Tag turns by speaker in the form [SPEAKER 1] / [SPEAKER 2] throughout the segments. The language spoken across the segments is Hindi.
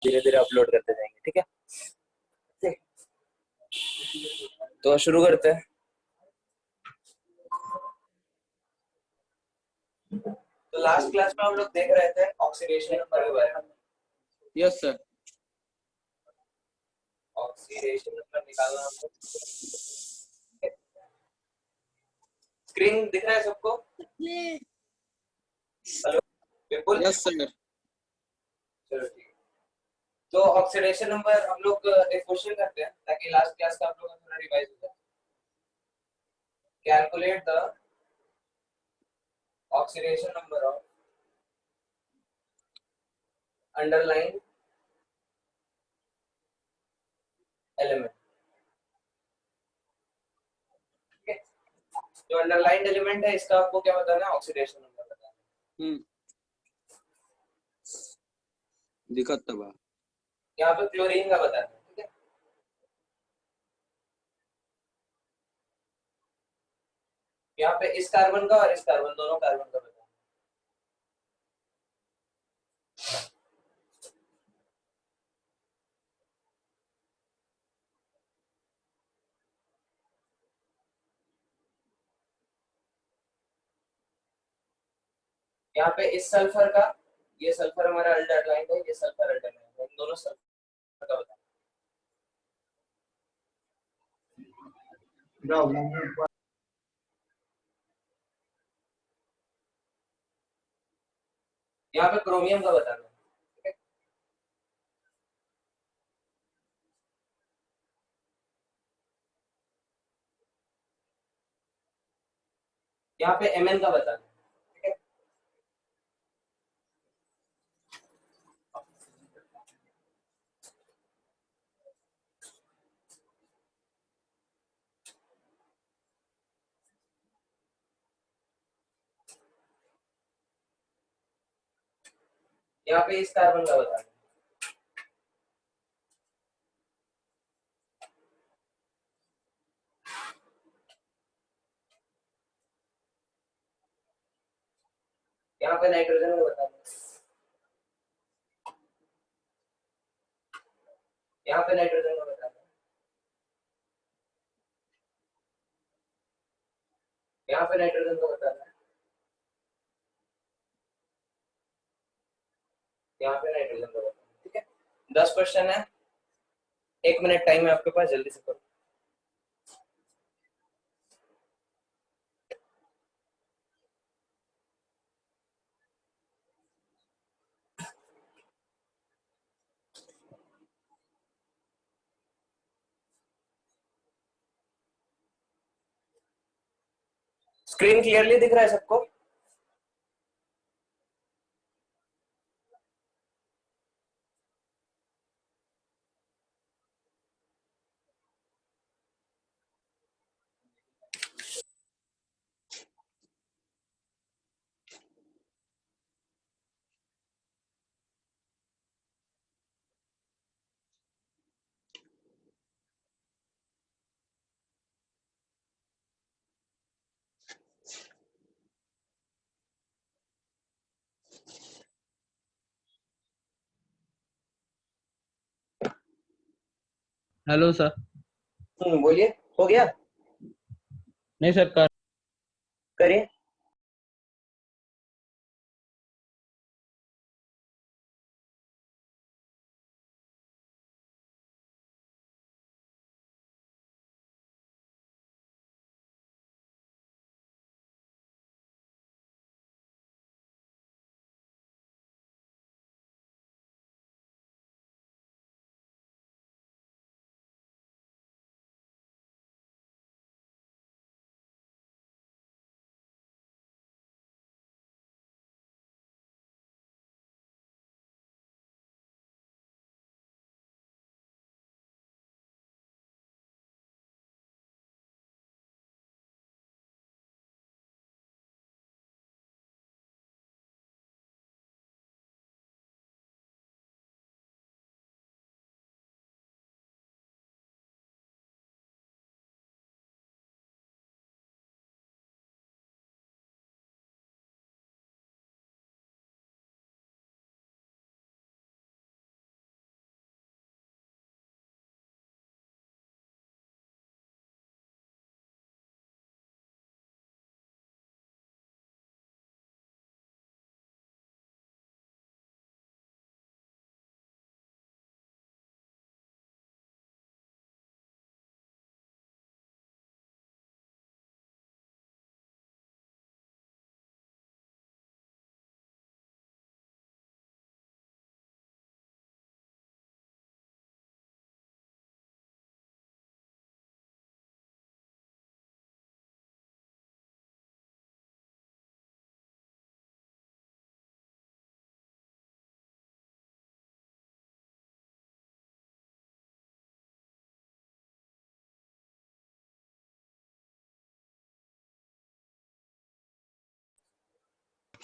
[SPEAKER 1] धीरे धीरे अपलोड करते जाएंगे, ठीक है। तो शुरू करते हैं। तो लास्ट क्लास में हम लोग देख रहे थे ऑक्सीडेशन नंबर के बारे में।
[SPEAKER 2] Yes sir.
[SPEAKER 1] ऑक्सीडेशन नंबर निकालना हमको। स्क्रीन दिख रहा है सबको? हेलो बिल्कुल।
[SPEAKER 2] Yes sir.
[SPEAKER 1] चलो ठीक है। तो ऑक्सीडेशन नंबर हम लोग एक क्वेश्चन करते हैं ताकि लास्ट क्लास का आप लोगों का थोड़ा रिवाइज हो जाए। Calculate the oxidation number of underline element. ठीक है, जो अंडरलाइन एलिमेंट है इसका आपको क्या बताना है? ऑक्सीडेशन नंबर बताना है।
[SPEAKER 2] दिक्कत तबा
[SPEAKER 1] यहाँ पे क्लोरीन का बताना है, ठीक है। यहाँ पे इस कार्बन का और इस कार्बन, दोनों कार्बन का बताना है। यहाँ पे इस सल्फर का, ये सल्फर हमारा अल्डरलाइन है, ये सल्फर अल्डरलाइन है, इन दोनों सल्फर का बताना है। यहाँ पे क्रोमियम का बताना है, ठीक है। यहाँ पे Mn का बताना है, ठीक है। यहाँ पे इस कार्बन का बताना है। यहाँ पे नाइट्रोजन का बताना है। यहाँ पे नाइट्रोजन का बताना है। यहाँ पे नाइट्रोजन का बताना है। यहाँ पे नाइट्रोजन का बताना है, ठीक है। 10 क्वेश्चन है, 1 मिनट टाइम है आपके पास, जल्दी से करो। स्क्रीन क्लियरली दिख रहा है सबको?
[SPEAKER 3] Hello sir.
[SPEAKER 1] बोलिए, हो गया?
[SPEAKER 3] नहीं सर,
[SPEAKER 1] करिए।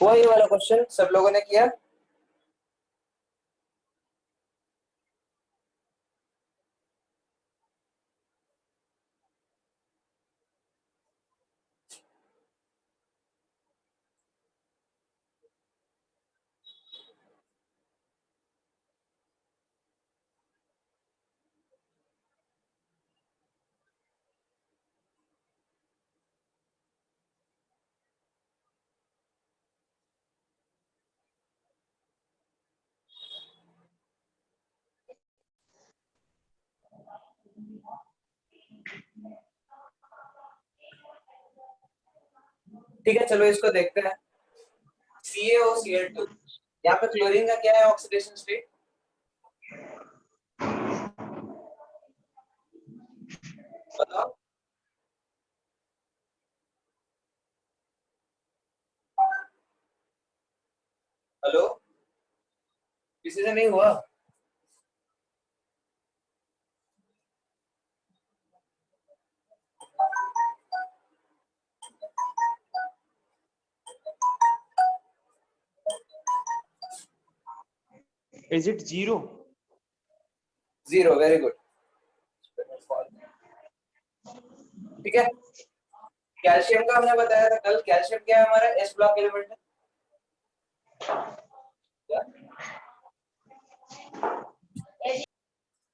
[SPEAKER 1] हुआ ये वाला क्वेश्चन सब लोगों ने किया? ठीक है, चलो इसको देखते हैं। CaOCl2, यहाँ पे क्लोरीन का क्या है ऑक्सीडेशन स्टेट? बताओ। हेलो, किसी से नहीं हुआ?
[SPEAKER 4] Is it 0?
[SPEAKER 1] 0, very good. ठीक है, कैल्शियम का हमने बताया था कल। कैल्शियम क्या है हमारा? एस ब्लॉक एलिमेंट है।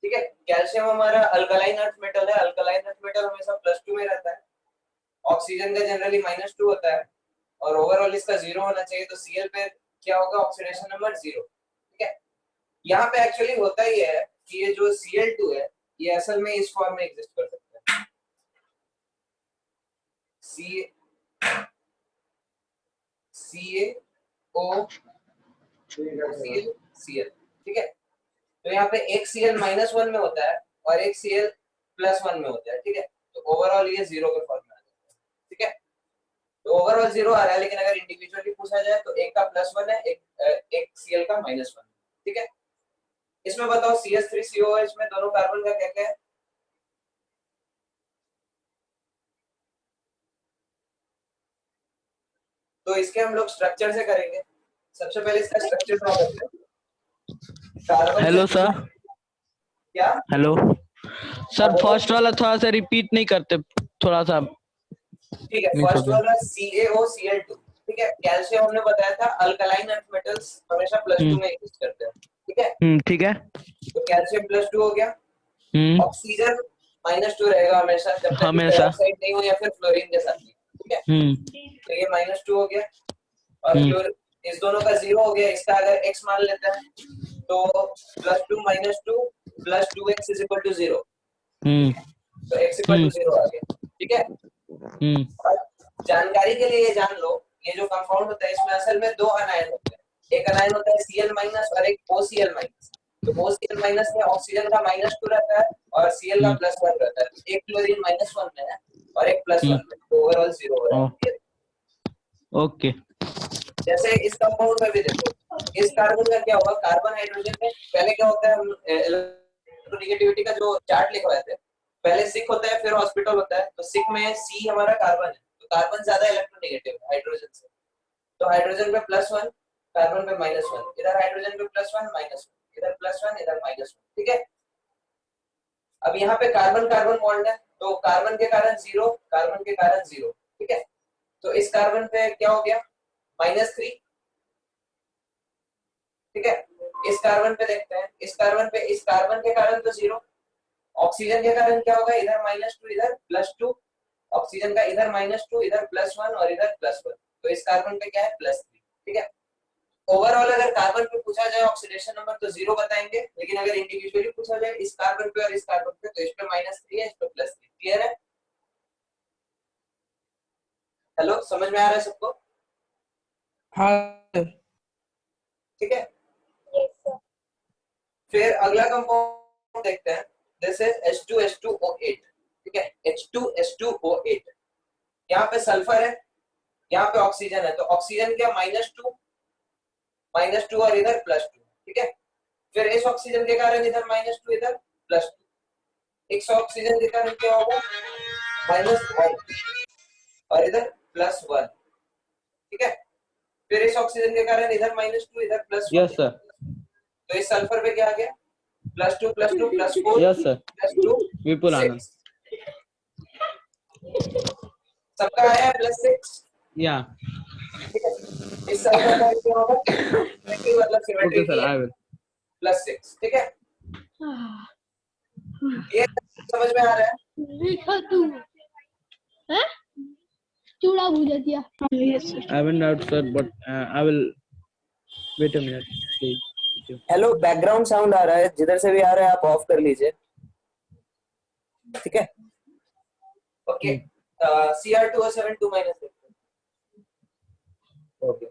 [SPEAKER 1] ठीक है, कैल्शियम हमारा अल्कलाइन अर्थ मेटल है। अल्कलाइन अर्थ मेटल हमेशा +2 में रहता है। ऑक्सीजन का जनरली -2 होता है और ओवरऑल इसका 0 होना चाहिए। तो Cl पे क्या होगा? Oxidation number 0। ठीक है, यहाँ पे एक्चुअली होता ही है कि ये जो Cl2 है ये असल में इस फॉर्म में एग्जिस्ट कर सकता है। CaOCl, ठीक है। तो यहाँ पे एक Cl-1 में होता है और एक Cl+1 में होता है। ठीक है, तो ओवरऑल ये 0 के फॉर्म में आ जाता है। ठीक है, तो ओवरऑल 0 आ रहा है, लेकिन अगर इंडिविजुअली पूछा जाए तो एक का +1 है, एक Cl का -1। ठीक है, इसमें बताओ CH3COH में दोनों कार्बन का क्या क्या है? तो इसके हम लोग स्ट्रक्चर से करेंगे। सबसे पहले इसका स्ट्रक्चर ड्रॉ करते हैं। कार्बन
[SPEAKER 3] हेलो
[SPEAKER 1] से
[SPEAKER 3] सर।
[SPEAKER 1] क्या?
[SPEAKER 3] हेलो सर, फर्स्ट वाला थोड़ा सा रिपीट नहीं करते, थोड़ा सा
[SPEAKER 1] ठीक है,
[SPEAKER 3] मिस हो
[SPEAKER 1] फर्स्ट
[SPEAKER 3] गया।
[SPEAKER 1] वाला CaOCl2। ठीक है, कैल्शियम हमने बताया था अल्कलाइन अर्थ मेटल्स हमेशा +2 में एग्जिस्ट करते हैं। ठीक है,
[SPEAKER 3] ठीक है।
[SPEAKER 1] तो कैल्शियम +2 हो गया। ऑक्सीजन -2 रहेगा हमेशा, जब तक कि
[SPEAKER 3] हमेशा।
[SPEAKER 1] पेरोक्साइड नहीं हो या फिर फ्लोरीन के साथ नहीं। ठीक है, तो ये -2 हो गया और फ्लोर इस दोनों का 0 हो गया। इसका अगर x मान लेते हैं तो +2 -2 + 2x = 0। तो x = 0 आ गया। ठीक है, और जानकारी के लिए ये जान लो, ये जो कंपाउंड होता है इसमें असल में 2 अनायन होते हैं। एक अनायन होता है Cl- और एक OCl-। तो OCl- में ऑक्सीजन का -2 रहता है और Cl का +1 रहता है। एक क्लोरीन -1 में है और एक +1 में, तो ओवरऑल 0 हो रहा है।
[SPEAKER 3] ओके।
[SPEAKER 1] जैसे इस कंपाउंड में भी देखो, इस कार्बन का क्या होगा? कार्बन हाइड्रोजन में पहले क्या होता है? हम इलेक्ट्रोनेगेटिविटी का जो चार्ट लिखवाए थे, पहले सिक होता है फिर हॉस्पिटल होता है। तो सिक में C हमारा कार्बन है, तो कार्बन ज्यादा इलेक्ट्रोनेगेटिव है हाइड्रोजन से। तो हाइड्रोजन पे +1, कार्बन पे -1, इधर हाइड्रोजन पे +1 -1, इधर +1 इधर -1। ठीक है, अब यहाँ पे कार्बन कार्बन बॉन्ड है, तो कार्बन के कारण 0, कार्बन के कारण 0। ठीक है, तो इस कार्बन पे क्या हो गया? -3। ठीक है, इस कार्बन पे देखते हैं। इस कार्बन के कारण तो 0। ऑक्सीजन के कारण क्या होगा? इधर -2 इधर +2। ऑक्सीजन का इधर -2 इधर +1 और इधर +1, तो इस कार्बन पे क्या है? +3। ठीक है, ओवरऑल अगर कार्बन पे पूछा जाए ऑक्सीडेशन नंबर तो 0 बताएंगे, लेकिन अगर इंडिविजुअली पूछा जाए इस कार्बन पे और इस कार्बन पे, तो इस पे -3 है, इस पे +3। क्लियर है? हेलो, समझ में आ रहा है सबको?
[SPEAKER 5] हाँ।
[SPEAKER 1] ठीक है, फिर अगला कंपाउंड देखते हैं। This is H2H2O8। ठीक है, H2H2O8। यहाँ पे सल्फर है, यहाँ पे ऑक्सीजन है, तो ऑक्सीजन क्या? -2 और इधर +2। ठीक है, फिर इस ऑक्सीजन के कारण इधर -2 इधर +2। इस ऑक्सीजन के कारण क्या होगा? -1 और इधर +1। ठीक है, फिर इस ऑक्सीजन के कारण इधर -2 इधर +1।
[SPEAKER 3] Yes sir.
[SPEAKER 1] तो इस सल्फर पे क्या आ गया? +2 +2 +4
[SPEAKER 3] यस सर।
[SPEAKER 1] +2
[SPEAKER 3] विपुल आनंद।
[SPEAKER 1] 6। सबका आया है +6।
[SPEAKER 3] या
[SPEAKER 1] ठीक है, इस सल्फर का क्या होगा? मतलब
[SPEAKER 3] okay
[SPEAKER 1] symmetry
[SPEAKER 3] sir, I will.
[SPEAKER 1] +6। ठीक है, ये समझ में आ रहा है?
[SPEAKER 4] लिखा तू हैं? चूड़ा भूजा दिया। Yes sir.
[SPEAKER 3] I haven't out sir, but I will wait a minute, please. Thank you.
[SPEAKER 1] Hello, background sound आ रहा है, जिधर से भी आ रहा है आप ऑफ कर लीजिए। ठीक है, okay. Cr2O7 2 okay.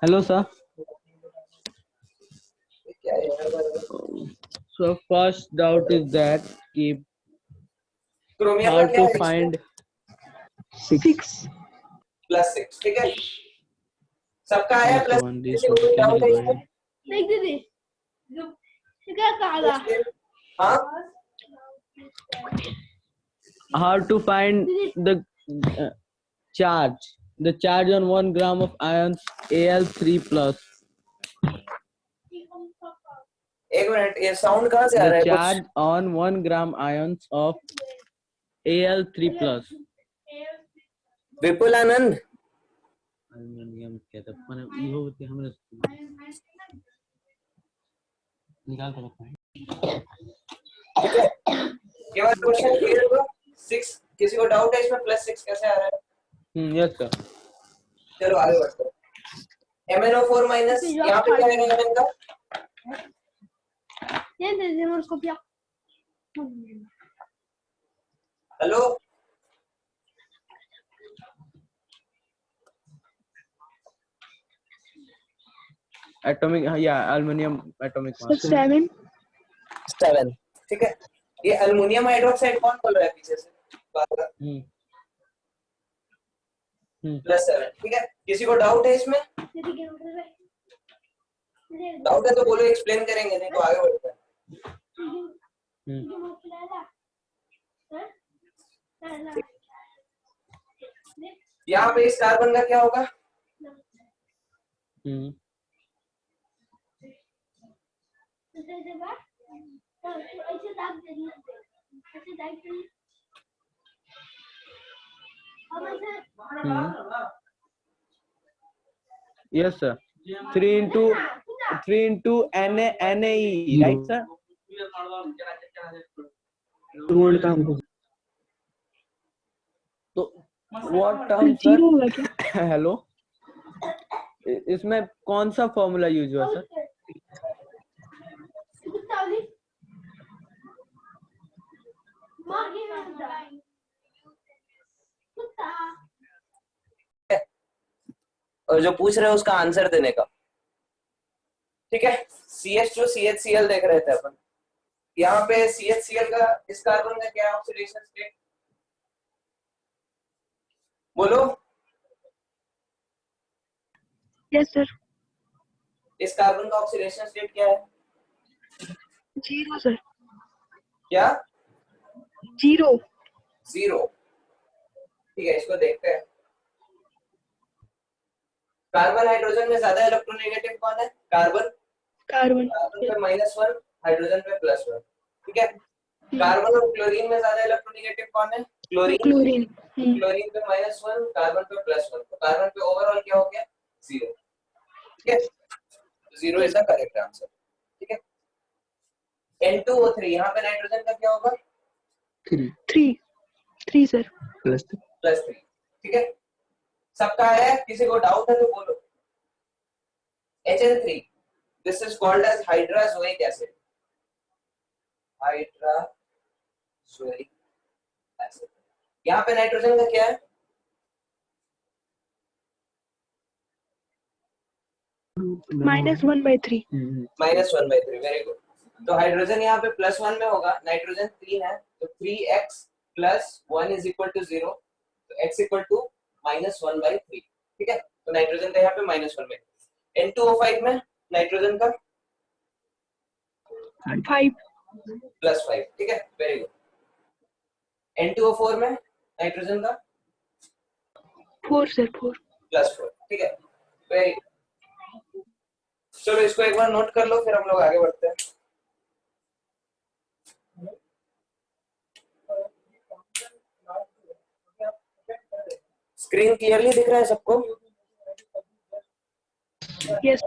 [SPEAKER 3] Hello sir.
[SPEAKER 1] क्या है यार?
[SPEAKER 3] So first doubt is that कि
[SPEAKER 1] क्रोमियम
[SPEAKER 3] how
[SPEAKER 1] का क्या
[SPEAKER 3] to
[SPEAKER 1] है?
[SPEAKER 3] find
[SPEAKER 4] 6
[SPEAKER 1] +6। ठीक है, सबका आया
[SPEAKER 3] also
[SPEAKER 1] प्लस।
[SPEAKER 3] on this
[SPEAKER 1] किसी को
[SPEAKER 3] one
[SPEAKER 1] कोई
[SPEAKER 3] can
[SPEAKER 1] डाउट है
[SPEAKER 3] you
[SPEAKER 1] इसमें?
[SPEAKER 4] देख दीदी क्या कहा
[SPEAKER 1] हाँ,
[SPEAKER 3] how to find the uh, charge on 1 gram of ions Al3 plus,
[SPEAKER 1] एक मिनट, ये साउंड कहाँ से आ रहा
[SPEAKER 3] the
[SPEAKER 1] है?
[SPEAKER 3] charge on 1 gram ions of Al3 plus.
[SPEAKER 1] विपुल आनंद,
[SPEAKER 3] नियम क्या था माने इहो होते हमरे निकाल कर रखा है।
[SPEAKER 1] ठीक है, ये वाला क्वेश्चन क्लियर हुआ? 6, किसी को डाउट है इसमें +6 कैसे आ रहा है?
[SPEAKER 3] Yes sir.
[SPEAKER 1] चलो आगे बढ़ते हैं। MnO4 माइनस, यहाँ पे क्या है Mn का?
[SPEAKER 4] ये दे दे मेरे को क्या
[SPEAKER 1] हेलो,
[SPEAKER 3] एटॉमिक या एल्युमिनियम एटॉमिक मास
[SPEAKER 4] 7
[SPEAKER 1] ठीक है, ये अल्युमिनियम हाइड्रोक्साइड कौन बोल रहा है पीछे से? +7। ठीक है, किसी को डाउट है इसमें? डाउट है तो बोलो, एक्सप्लेन करेंगे, नहीं तो आगे बढ़ते हैं। यहाँ पे इस कार्बन का क्या होगा?
[SPEAKER 3] Yes sir. 3 into NaE, right sir? तो व्हाट टर्म सर? हेलो, इसमें कौन सा फॉर्मूला यूज हुआ सर?
[SPEAKER 1] और जो पूछ रहे हैं उसका आंसर देने का। ठीक है, CH2 CHCl देख रहे थे अपन। यहाँ पे CHCl का इस कार्बन का क्या ऑक्सीडेशन स्टेट? बोलो।
[SPEAKER 4] Yes sir.
[SPEAKER 1] इस कार्बन का ऑक्सीडेशन स्टेट क्या है?
[SPEAKER 4] 0 सर।
[SPEAKER 1] क्या?
[SPEAKER 4] 0।
[SPEAKER 1] ठीक है, इसको देखते हैं। कार्बन हाइड्रोजन में ज्यादा इलेक्ट्रोनेगेटिव कौन है? कार्बन पे -1, हाइड्रोजन पे +1। ठीक है, कार्बन और क्लोरीन में ज्यादा इलेक्ट्रोनेगेटिव कौन है? क्लोरीन पे -1, कार्बन पे +1। तो कार्बन पे ओवरऑल क्या हो गया? 0। ठीक है, 0 इज द करेक्ट आंसर। ठीक है, N2O3, यहाँ पे नाइट्रोजन का क्या होगा?
[SPEAKER 4] 3 सर।
[SPEAKER 1] +3। ठीक है, सबका है, किसी को डाउट है तो बोलो। HN3, this is called as hydrazoic acid. Hydrazoic acid. यहाँ पे नाइट्रोजन का क्या है?
[SPEAKER 4] -1/3।
[SPEAKER 1] -1/3, वेरी गुड। तो हाइड्रोजन यहाँ पे +1 में होगा, नाइट्रोजन 3 है, तो 3x + 1 = 0, तो x = -1/3। ठीक है, तो नाइट्रोजन का यहाँ पे -1/3। N2O5 में नाइट्रोजन का
[SPEAKER 4] 5
[SPEAKER 1] +5। ठीक है, वेरी गुड। N2O4 में नाइट्रोजन का
[SPEAKER 4] 4 सर। 4
[SPEAKER 1] +4। ठीक है, वेरी, चलो इसको एक बार नोट कर लो, फिर हम लोग आगे बढ़ते हैं। स्क्रीन क्लियरली दिख रहा है सबको?
[SPEAKER 4] Yes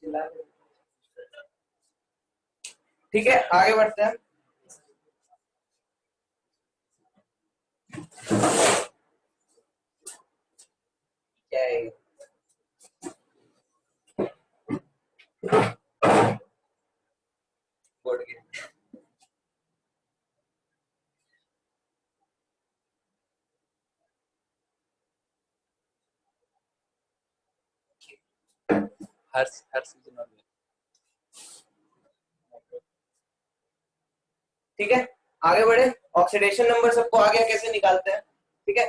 [SPEAKER 4] sir.
[SPEAKER 1] ठीक है, आगे बढ़ते हैं। क्या है ये? Board game.
[SPEAKER 5] हर सीजन में।
[SPEAKER 1] ठीक है, आगे बढ़े। ऑक्सीडेशन नंबर सबको आ गया, कैसे निकालते हैं? ठीक है,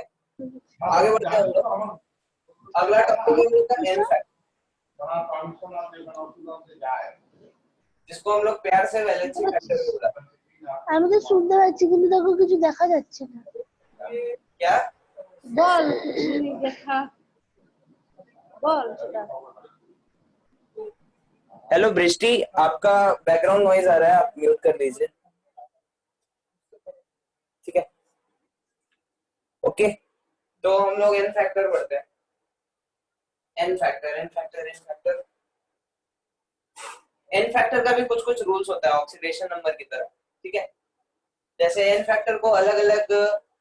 [SPEAKER 1] आगे बढ़ते हैं हम लोग। अगला टॉपिक है एन फैक्टर, जिसको हम लोग प्यार से वैलेंसी फैक्टर भी बुलाते हैं।
[SPEAKER 4] আমি তো শুনতে পাচ্ছি কিন্তু দেখো কিছু দেখা যাচ্ছে না।
[SPEAKER 1] क्या?
[SPEAKER 4] বল দেখা বল সেটা।
[SPEAKER 1] हेलो बृष्टि, आपका बैकग्राउंड नॉइज आ रहा है, आप म्यूट कर दीजिए। ठीक है, ओके। तो हम लोग एन फैक्टर पढ़ते हैं। N factor, n factor, n factor. N factor का भी कुछ कुछ रूल्स होता है ऑक्सीडेशन नंबर की तरह। ठीक है, जैसे एन फैक्टर को अलग अलग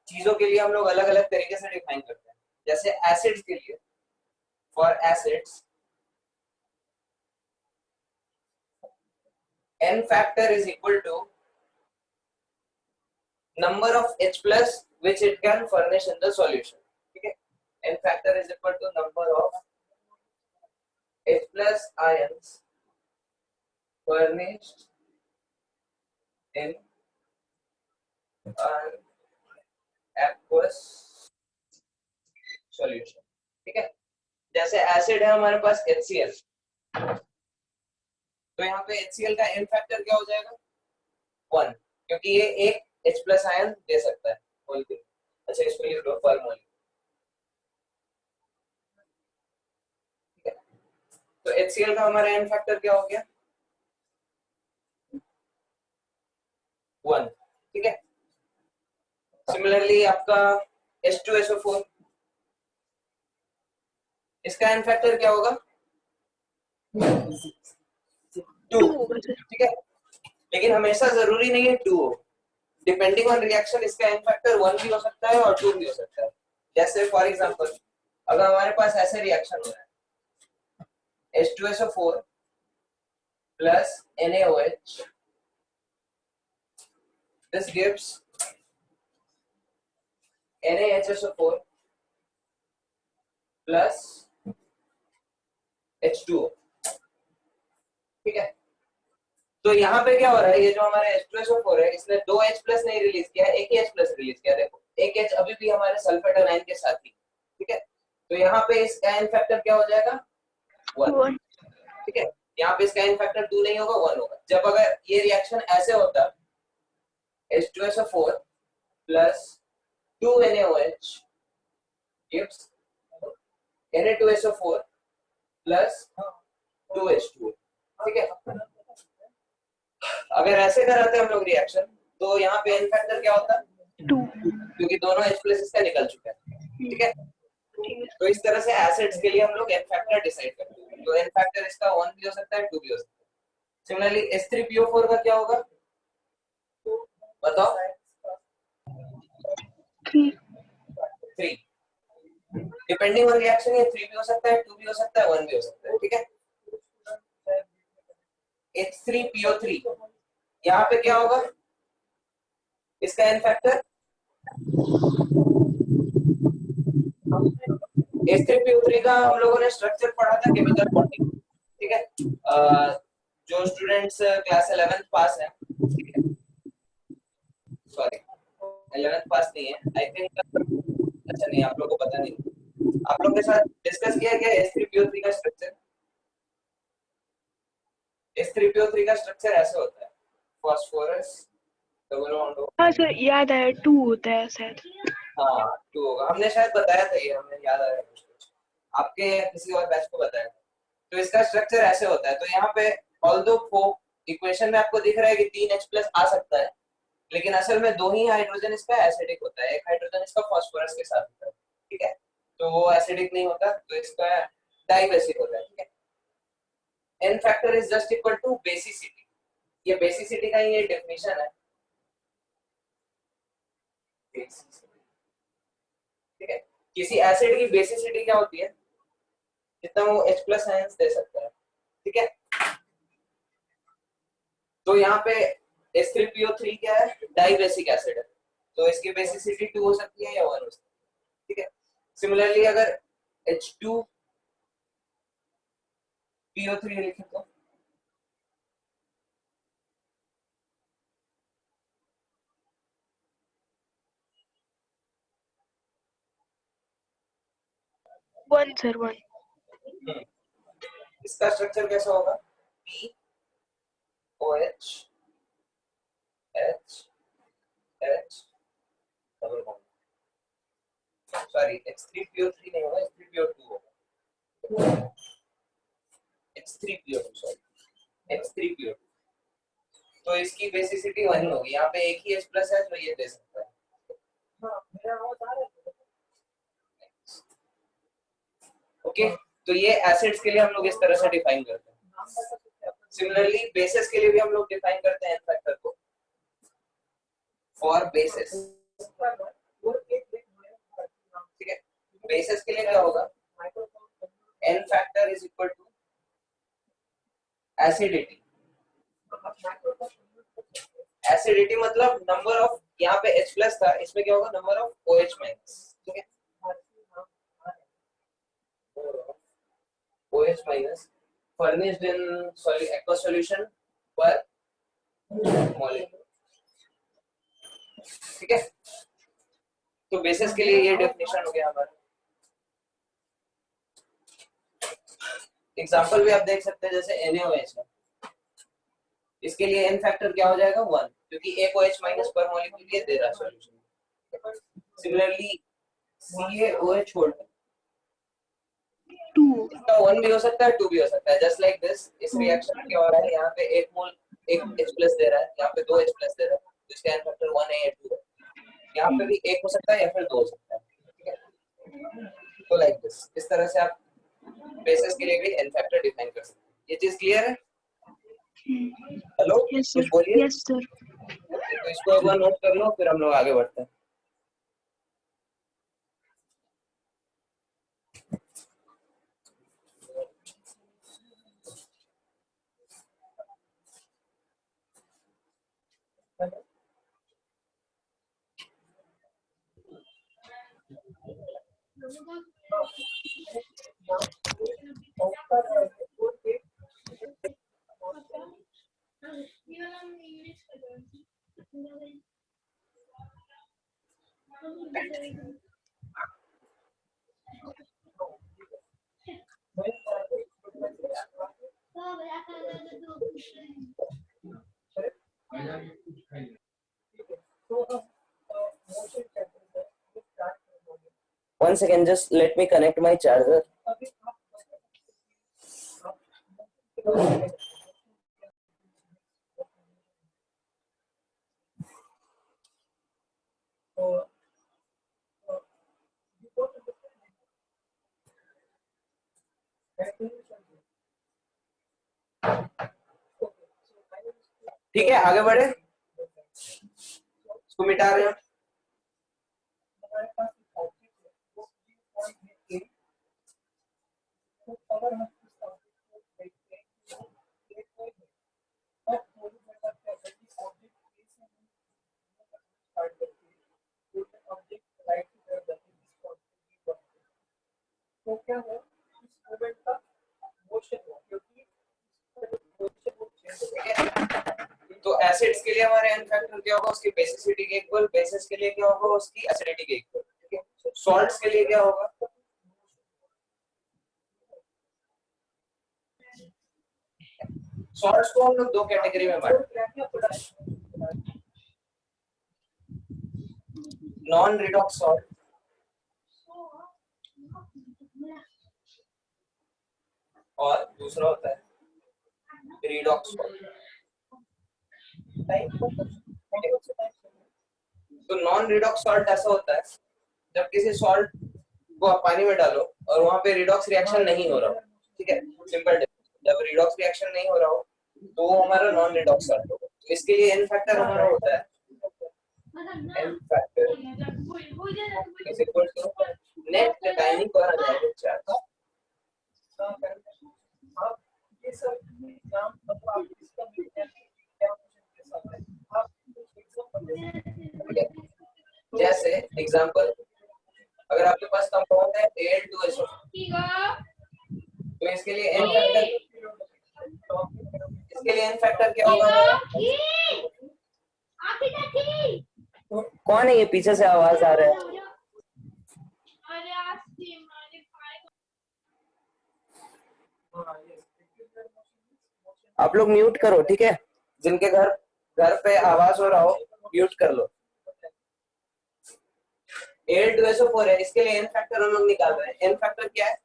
[SPEAKER 1] चीजों के लिए हम लोग अलग अलग तरीके से डिफाइन करते हैं। जैसे एसिड्स के लिए, for acids n factor is equal to number of H plus which it can furnish in the solution. ठीक है, n factor is equal to number of H plus ions furnished in an aqueous solution. ठीक है, जैसे एसिड है हमारे पास HCl, तो यहाँ पे HCl का n फैक्टर क्या हो जाएगा? 1, क्योंकि ये एक H प्लस आयन दे सकता है मोलिक्यूल। अच्छा, इसको लिख दो पर मोल। ठीक है, तो HCl का हमारा n फैक्टर क्या हो गया? 1। ठीक है, सिमिलरली आपका H2SO4, इसका n फैक्टर क्या होगा? 2। ठीक है, लेकिन हमेशा जरूरी नहीं है 2 हो। डिपेंडिंग ऑन रिएक्शन इसका n फैक्टर 1 भी हो सकता है और 2 भी हो सकता है। जैसे फॉर एग्जांपल, अगर हमारे पास ऐसे रिएक्शन हो रहा है H2SO4 plus NaOH, this gives NaHSO4 plus H2O। ठीक है, तो यहाँ पे क्या हो रहा है, ये जो हमारा H2SO4 है, इसने 2 H प्लस नहीं रिलीज किया, एक ही H प्लस रिलीज किया। देखो, एक H अभी भी हमारे सल्फेट आयन के साथ ही। ठीक है, तो यहाँ पे इसका n फैक्टर क्या हो जाएगा? 1। ठीक है, यहाँ पे इसका n फैक्टर 2 नहीं होगा, 1 होगा। जब अगर ये रिएक्शन ऐसे होता, H2SO4 plus 2 NaOH gives Na2SO4 plus 2H2O। ठीक है, अगर ऐसे कराते हम लोग रिएक्शन, तो यहाँ पे n फैक्टर क्या होता?
[SPEAKER 4] 2,
[SPEAKER 1] क्योंकि दोनों H प्लस इसका निकल चुका है। ठीक है, तो इस तरह से एसिड्स के लिए हम लोग n फैक्टर डिसाइड करते हैं। तो n फैक्टर इसका 1 भी हो सकता है, 2 भी हो सकता है। सिमिलरली H3PO4 का क्या होगा बताओ? 3। डिपेंडिंग ऑन रिएक्शन ये 3 भी हो सकता है, 2 भी हो सकता है, 1 भी हो सकता है। ठीक है, H3PO3, यहाँ पे क्या होगा इसका n फैक्टर? H3PO3 का हम लोगों ने स्ट्रक्चर पढ़ा था केमिकल बॉन्डिंग। ठीक है, जो स्टूडेंट्स क्लास 11th पास है, ठीक है, सॉरी 11th पास नहीं है आई थिंक। अच्छा नहीं, आप लोगों को पता नहीं। आप लोगों के साथ डिस्कस किया क्या S3PO3 का स्ट्रक्चर? S3PO3 का स्ट्रक्चर ऐसे होता है, फास्फोरस डबल बॉन्ड।
[SPEAKER 6] हाँ सर याद आया 2 होता है शायद।
[SPEAKER 1] हाँ 2 होगा, हमने शायद बताया था ये, हमें याद आ रहा है कुछ कुछ, आपके किसी और बैच को बताया था। तो इसका स्ट्रक्चर ऐसे होता है। तो यहाँ पे ऑल्दो इक्वेशन में आपको दिख रहा है कि 3H+ आ सकता है, लेकिन असल में 2 ही हाइड्रोजन इसका एसिडिक होता है, एक हाइड्रोजन इसका फास्फोरस के साथ होता है, ठीक है। तो वो एसिडिक नहीं होता, तो इसका डाइबेसिक होता है, ठीक है। n factor is just equal to basicity. ये बेसिसिटी का ये डेफिनेशन है, ठीक है। किसी एसिड की बेसिसिटी क्या होती है? जितना वो H+ आयंस दे सकता है, ठीक है। तो यहाँ पे S3PO3 क्या है? डाइबेसिक एसिड है, तो इसकी बेसिसिटी 2 हो सकती है या 1 हो सकती है, ठीक है। सिमिलरली अगर H2PO3 लिखें तो
[SPEAKER 6] 1 सर 1।
[SPEAKER 1] इसका स्ट्रक्चर कैसा होगा? POH H H double bond, sorry H3PO3 नहीं होगा, H3PO2 होगा, H3PO2 सॉरी H3PO2। तो इसकी बेसिसिटी 1 ही होगी। यहाँ पे एक ही H+ है, तो ये दे सकता है। ओके, तो ये एसिड्स के लिए हम लोग इस तरह से डिफाइन करते हैं। सिमिलरली बेसिस के लिए भी हम लोग डिफाइन करते हैं n फैक्टर को। फॉर बेसिस, ठीक है, बेसिस के लिए क्या होगा? n factor is equal to acidity. Acidity मतलब नंबर ऑफ, यहाँ पे H+ था, इसमें क्या होगा? नंबर ऑफ OH माइनस, ठीक है, OH minus furnished in aqueous solution per molecule, ठीक है। तो बेसिस के लिए ये डेफिनेशन हो गया हमारा। एग्जांपल भी आप देख सकते हैं, जैसे NaOH है, इसके लिए n फैक्टर क्या हो जाएगा? 1, क्योंकि एक OH माइनस पर मॉलिक्यूल ये दे रहा है सॉल्यूशन। सिमिलरली CaOH होल्ड
[SPEAKER 6] 2
[SPEAKER 1] इसका 1 भी हो सकता है, 2 भी हो सकता है, जस्ट लाइक दिस। इस रिएक्शन में क्या हो रहा है? यहाँ पे एक मोल एक H+ दे रहा है, यहाँ पे 2 H+ दे रहा है, तो इसका n फैक्टर 1 है या 2 है। यहाँ पे भी एक हो सकता है या फिर 2 हो सकता है, ठीक है। तो लाइक दिस, इस तरह से आप बेसिस के लिए भी n फैक्टर डिफाइन कर सकते हैं। ये चीज क्लियर है? हेलो,
[SPEAKER 6] यस
[SPEAKER 1] कुछ
[SPEAKER 6] सर
[SPEAKER 1] बोलिए।
[SPEAKER 6] Yes sir.
[SPEAKER 1] तो इसको एक बार नोट कर लो, फिर हम लोग आगे बढ़ते हैं। One second, just let me connect my charger. ठीक है, आगे बढ़े, इसको मिटा रहे हैं। तो एसिड्स के लिए हमारे n फैक्टर क्या होगा, उसकी बेसिसिटी के इक्वल, बेसिस के लिए क्या होगा, उसकी एसिडिटी के इक्वल, ठीक है। सॉल्ट्स के लिए क्या होगा, सॉल्ट्स को हम लोग दो कैटेगरी में बांटते हैं, नॉन रिडॉक्स सॉल्ट और दूसरा होता है रिडॉक्स सॉल्ट। तो नॉन रिडॉक्स सॉल्ट ऐसा होता है जब किसी सॉल्ट को आप पानी में डालो और वहां पे रिडॉक्स रिएक्शन नहीं हो रहा हो, ठीक है, सिंपल। जब रिडॉक्स रिएक्शन नहीं हो रहा हो तो वो हमारा नॉन रिडॉक्स सॉल्ट होगा। तो इसके लिए n फैक्टर हमारा होता है n factor is equal to net cationic और अनायनिक चार्ज। ये सब नाम आप इसका जैसे एग्जांपल, अगर आपके पास कंपाउंड है Al2SO, तो इसके लिए n फैक्टर क्या होगा? कौन है ये पीछे से आवाज आ रहा है? आप लोग म्यूट करो, ठीक है। जिनके घर पे आवाज हो रहा हो म्यूट कर लो। Al2SO4 है, इसके लिए n फैक्टर हम लोग निकाल रहे हैं। n फैक्टर क्या है?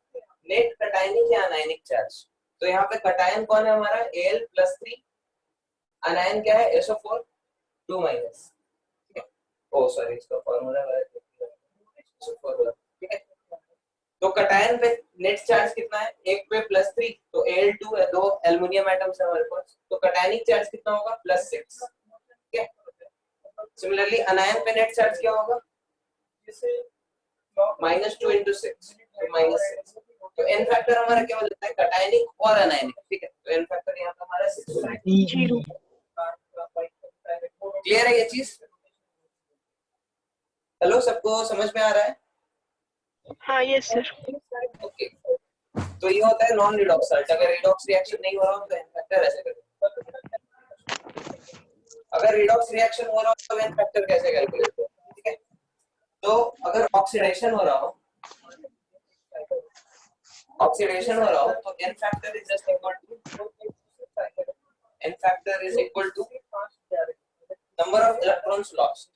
[SPEAKER 1] नेट कैटायनिक या अनायनिक चार्ज। तो यहाँ पे कैटायन कौन है हमारा? Al+3, अनायन क्या है? SO4 2-, ओ सॉरी इसका फॉर्मूला है SO4, ठीक है। तो कैटायन पे नेट चार्ज कितना है? एक पे +3, तो Al2 है, 2 एल्युमिनियम एटम्स है हमारे पास, तो कैटायनिक चार्ज कितना होगा? +6, ठीक है। सिमिलरली अनायन पे नेट चार्ज क्या होगा? -2 × 6, तो -6। तो n फैक्टर हमारा क्या हो जाता है? कैटायनिक और अनायनिक, ठीक है। तो n फैक्टर यहाँ पे हमारा 6।
[SPEAKER 6] 0।
[SPEAKER 1] क्लियर है ये चीज? हेलो, सबको समझ में आ रहा है?
[SPEAKER 6] हाँ यस सर।
[SPEAKER 1] ओके, तो ये होता है नॉन रिडॉक्स सॉल्ट। अगर रिडॉक्स रिएक्शन नहीं हो रहा हो तो n फैक्टर ऐसे करें। अगर रिडॉक्स रिएक्शन हो रहा हो तो n फैक्टर कैसे कैलकुलेट करें, ठीक है। तो अगर ऑक्सीडेशन हो रहा हो तो n factor is just equal to number of electrons lost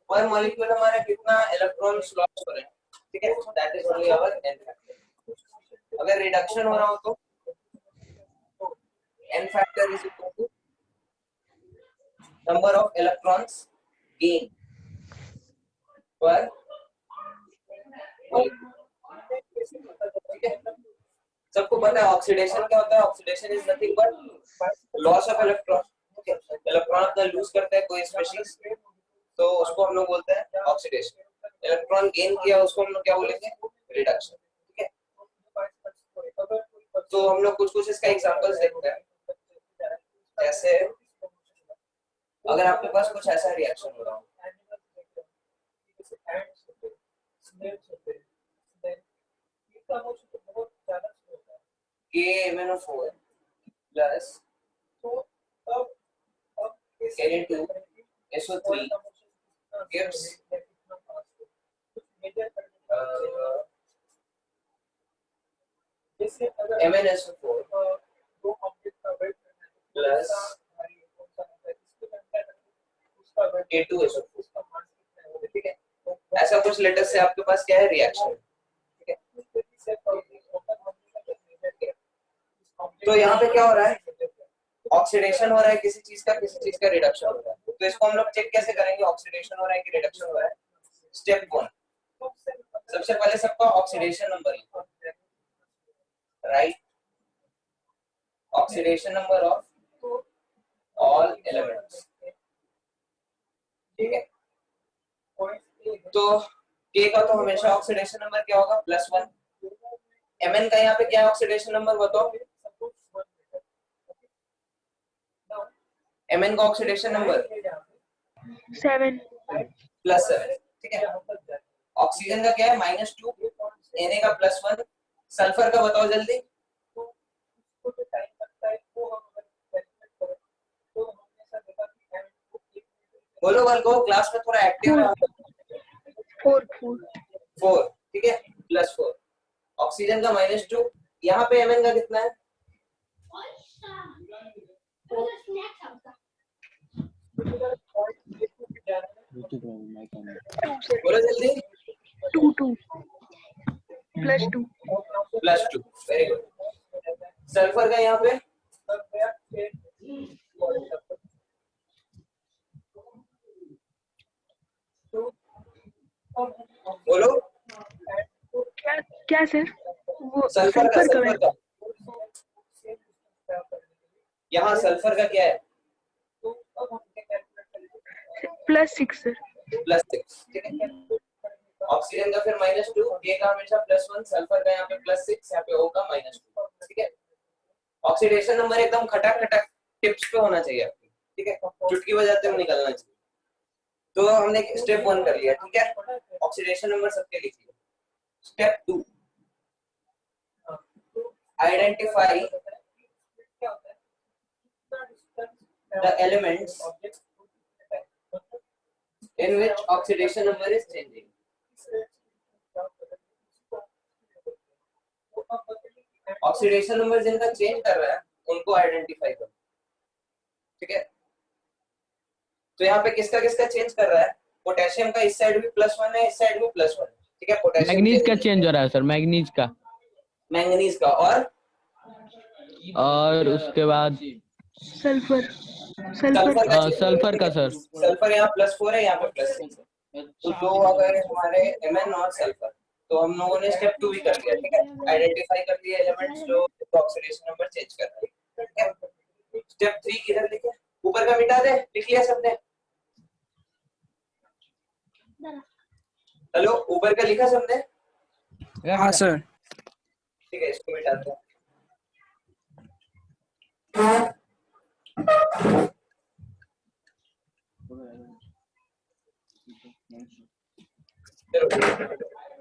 [SPEAKER 1] per molecule हमारा कितना इलेक्ट्रॉन्स लॉस्ट हो रहे हैं, ठीक है। That is only our n factor. अगर रिडक्शन हो रहा हो तो n factor is equal to number of electrons gain per ठीक है। सबको पता है ऑक्सीडेशन क्या होता है? Oxidation is nothing but loss of electron, ठीक है। इलेक्ट्रॉन अपना लूज करता है कोई स्पीशीज, तो उसको हम लोग बोलते हैं ऑक्सीडेशन। इलेक्ट्रॉन गेन किया उसको हम लोग क्या बोलेंगे? रिडक्शन, ठीक है। तो हम लोग कुछ इसका एग्जांपल्स देखते हैं। जैसे अगर आपके पास कुछ ऐसा रिएक्शन हो रहा हो, KMnO4 plus Na2SO3 gives MnSO4 plus A2SO4, ठीक है। ऐसा कुछ लेटर से आपके पास क्या है? रिएक्शन, ठीक है। तो यहाँ पे क्या हो रहा है? ऑक्सीडेशन हो रहा है किसी चीज का रिडक्शन हो रहा है। तो इसको हम लोग चेक कैसे करेंगे ऑक्सीडेशन हो रहा है कि रिडक्शन हो रहा है? स्टेप 1, सबसे पहले सबका ऑक्सीडेशन नंबर लिखो, right? Oxidation number of all elements, ठीक है। तो K का तो हमेशा ऑक्सीडेशन नंबर क्या होगा? +1। Mn का यहाँ पे क्या है ऑक्सीडेशन नंबर बताओ? Mn का ऑक्सीडेशन नंबर
[SPEAKER 6] 7।
[SPEAKER 1] +7, ठीक है। ऑक्सीजन का क्या है? -2, Na का +1, सल्फर का बताओ जल्दी। बोलो को क्लास में थोड़ा एक्टिव है।
[SPEAKER 6] 4
[SPEAKER 1] 4, ठीक है, +4। ऑक्सीजन का -2, यहाँ पे Mn का कितना है? बोलो जल्दी।
[SPEAKER 6] 2 +2
[SPEAKER 1] +2, वेरी गुड। सल्फर का यहाँ पे बोलो।
[SPEAKER 6] क्या क्या सर? वो
[SPEAKER 1] सल्फर
[SPEAKER 6] सल्फर का
[SPEAKER 1] का यहाँ सल्फर का क्या है?
[SPEAKER 6] +6 सर।
[SPEAKER 1] +6, ठीक है। ऑक्सीजन का फिर -2, के का हमेशा +1, सल्फर का यहाँ पे +6, यहाँ पे O का -2, ठीक है। ऑक्सीडेशन नंबर एकदम खटक खटक टिप्स पे होना चाहिए आपको, ठीक है, चुटकी बजाते हुए निकलना चाहिए। तो हमने स्टेप 1 कर लिया, ठीक है। ऑक्सीडेशन नंबर सबके लिखिए। Step 2, identify the elements in which oxidation number is changing. Oxidation number जिनका चेंज कर रहा है उनको आइडेंटिफाई करो, ठीक है। तो यहाँ पे किसका किसका चेंज कर रहा है? पोटेशियम का इस साइड भी +1 है, इस साइड भी +1 है, ठीक है। पोटेशियम
[SPEAKER 3] मैग्नीज का चेंज हो रहा है सर, मैग्नीज का,
[SPEAKER 1] मैंगनीज का,
[SPEAKER 3] और उसके बाद
[SPEAKER 6] सल्फर
[SPEAKER 3] सल्फर का सर।
[SPEAKER 1] सल्फर यहाँ +4 है, यहाँ पे +6 है। तो दो अगर हमारे Mn और सल्फर, तो हम लोगों ने स्टेप 2 भी कर लिया, ठीक है। आइडेंटिफाई कर दिए एलिमेंट्स जो ऑक्सीडेशन नंबर चेंज कर रहे हैं, ठीक है। स्टेप 3 किधर लिखे? ऊपर का मिटा दे, लिख लिया सबने? हेलो, ऊपर का लिखा सबने?
[SPEAKER 2] हाँ सर।
[SPEAKER 1] ठीक है, इसको मिटाते हैं।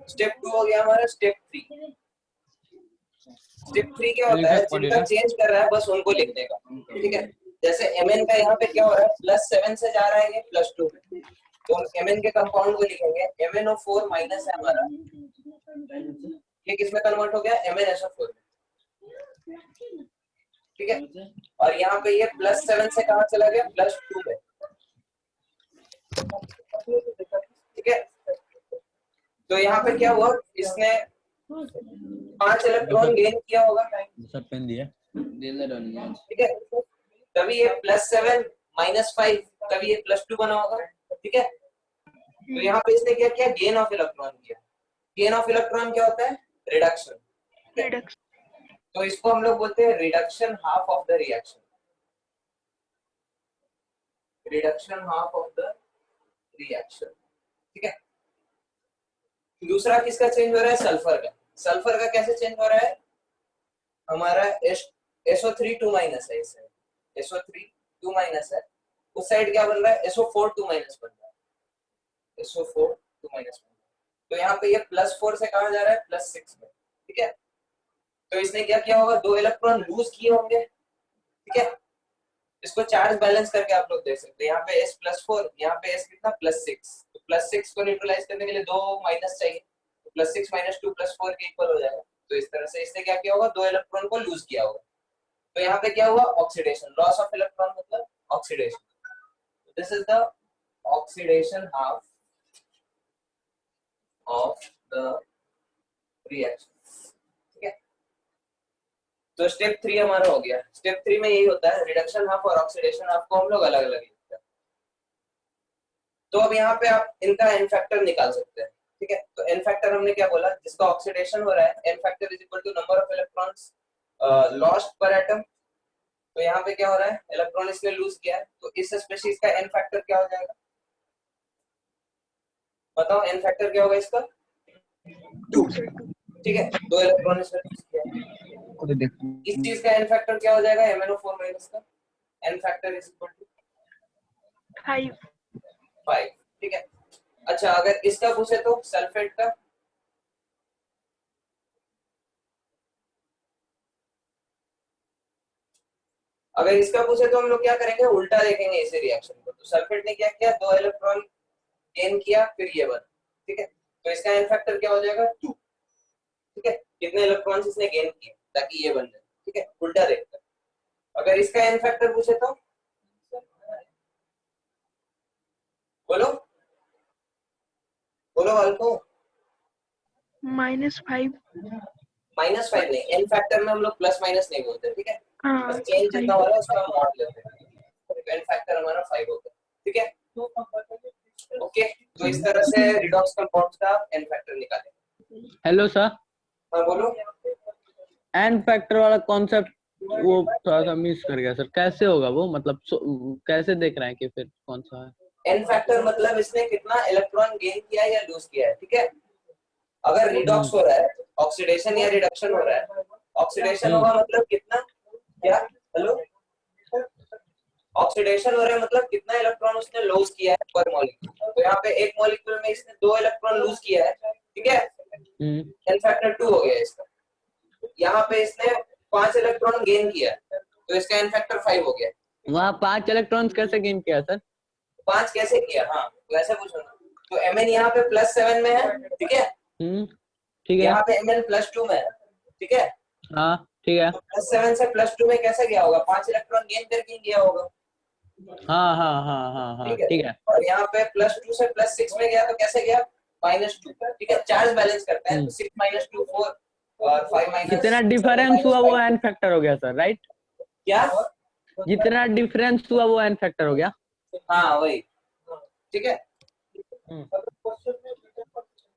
[SPEAKER 1] स्टेप 2 हो गया हमारा। स्टेप 3 क्या होता है? जिनका चेंज कर रहा है बस उनको लिख देगा, ठीक है। जैसे Mn का यहाँ पे क्या हो रहा है? +7 से जा रहा है ये +2 में, तो हम Mn के कंपाउंड को लिखेंगे। MnO4 माइनस है हमारा, ये किसमें कन्वर्ट हो गया? MnSO4, ठीक है। और यहाँ पे ये +7 से कहाँ चला गया? +2 में, ठीक है। तो यहाँ पे क्या हुआ? इसने 5 इलेक्ट्रॉन गेन किया होगा,
[SPEAKER 3] सर पेन दिया,
[SPEAKER 1] ठीक है। तभी ये +7 -5, तभी ये +2 बना होगा, ठीक है। तो यहाँ पे इसने क्या किया? गेन ऑफ इलेक्ट्रॉन किया। गेन ऑफ इलेक्ट्रॉन क्या होता है? रिडक्शन। तो इसको हम लोग बोलते हैं reduction half of the reaction, reduction half of the reaction, ठीक है। दूसरा किसका चेंज हो रहा है? सल्फर का। सल्फर का कैसे चेंज हो रहा है? हमारा SO3 2 माइनस है, इस साइड SO3 2 माइनस है, उस साइड क्या बन रहा है? SO4 2 माइनस बन रहा है, SO4 2 माइनस बन रहा है। तो यहाँ पे ये +4 से कहाँ जा रहा है? +6 में, ठीक है। तो इसने क्या किया होगा? 2 इलेक्ट्रॉन लूज किए होंगे, ठीक है। इसको चार्ज बैलेंस करके आप लोग देख सकते हैं। यहाँ पे S+4, यहाँ पे S कितना? +6। तो +6 को न्यूट्रलाइज करने के लिए 2 माइनस चाहिए, तो +6 - 2 +4 के इक्वल हो जाएगा। तो इस तरह से इसने क्या किया होगा? 2 इलेक्ट्रॉन को लूज किया होगा। तो यहाँ पे क्या हुआ? ऑक्सीडेशन, लॉस ऑफ इलेक्ट्रॉन मतलब oxidation. This is the oxidation half of the reaction, ठीक है। तो स्टेप 3 हमारा हो गया। स्टेप 3 में यही होता है, रिडक्शन हाफ और ऑक्सीडेशन हाफ को हम लोग अलग अलग लिखते हैं। तो अब यहाँ पे आप इनका एन फैक्टर निकाल सकते हैं, ठीक है। तो एन फैक्टर हमने क्या बोला? जिसका ऑक्सीडेशन हो रहा है, n factor is equal to number of electrons lost per atom. तो यहाँ पे क्या हो रहा है? इलेक्ट्रॉन इसने लूज किया है, तो इस स्पीशीज का एन फैक्टर क्या हो जाएगा? बताओ एन फैक्टर क्या होगा इसका? 2, ठीक है। 2 इलेक्ट्रॉन इसने लूज किया। इस चीज का एन फैक्टर क्या हो जाएगा? MnO4 माइनस का n factor is equal to 5, ठीक है। अच्छा, अगर इसका पूछे तो सल्फेट का अगर इसका पूछे तो हम लोग क्या करेंगे, उल्टा देखेंगे इसे रिएक्शन को। तो सल्फेट ने क्या किया, 2 इलेक्ट्रॉन गेन किया, फिर ये बना, ठीक है। तो इसका एन फैक्टर क्या हो जाएगा, 2, ठीक है। कितने इलेक्ट्रॉन्स इसने गेन किए ताकि ये बन जाए, ठीक है, उल्टा देखते हैं। अगर इसका एन फैक्टर पूछे तो बोलो बोलो अल्को।
[SPEAKER 6] -5।
[SPEAKER 1] -5 नहीं, एन फैक्टर में हम लोग प्लस माइनस नहीं बोलते, ठीक है।
[SPEAKER 6] हाँ
[SPEAKER 1] बस चेंज जितना
[SPEAKER 6] 5।
[SPEAKER 1] हो रहा है उसका मॉड लेते हैं, तो एन फैक्टर हमारा 5 होता है, ठीक है। ओके, तो इस तरह से रिडॉक्स कंपाउंड्स का एन फैक्टर निकालें।
[SPEAKER 3] हेलो सर,
[SPEAKER 1] हाँ बोलो।
[SPEAKER 3] एन फैक्टर वाला कॉन्सेप्ट वो थोड़ा सा मिस कर गया सर, कैसे होगा वो, मतलब कैसे देख रहे हैं कि फिर कौन सा है?
[SPEAKER 1] एन फैक्टर मतलब इसने कितना इलेक्ट्रॉन गेन किया है या लूज किया है, ठीक है। अगर रिडॉक्स हो रहा है, ऑक्सीडेशन या रिडक्शन हो रहा है, ऑक्सीडेशन होगा मतलब कितना, क्या, हेलो, ऑक्सीडेशन हो रहा है मतलब कितना इलेक्ट्रॉन उसने लूज किया है पर मॉलिक्यूल। तो यहाँ पे एक मॉलिक्यूल में इसने 2 इलेक्ट्रॉन लूज किया है, ठीक है, एन फैक्टर 2 हो गया इसका। यहाँ पे इसने 5 इलेक्ट्रॉन गेन किया तो इसका एन फैक्टर 5 हो गया।
[SPEAKER 3] वहाँ 5 इलेक्ट्रॉन्स कैसे गेन किया सर?
[SPEAKER 1] 5 कैसे किया, हाँ तो ऐसे पूछो ना। तो Mn यहाँ पे +7 में है, ठीक है,
[SPEAKER 3] ठीक है।
[SPEAKER 1] यहाँ पे Mn +2 में है, ठीक है।
[SPEAKER 3] हाँ ठीक है।
[SPEAKER 1] तो +7 से +2 में कैसे गया होगा, 5 इलेक्ट्रॉन गेन करके गया होगा,
[SPEAKER 3] हाँ हाँ हाँ हाँ हाँ ठीक है।
[SPEAKER 1] और यहाँ पे +2 से +6 में गया तो कैसे गया, -2, ठीक है। चार्ज बैलेंस करते हैं तो 6 - 2 4 और 5 -
[SPEAKER 3] जितना डिफरेंस हुआ वो एन फैक्टर हो गया सर, राइट?
[SPEAKER 1] क्या,
[SPEAKER 3] जितना डिफरेंस हुआ वो एन फैक्टर हो गया।
[SPEAKER 1] हाँ वही, ठीक है।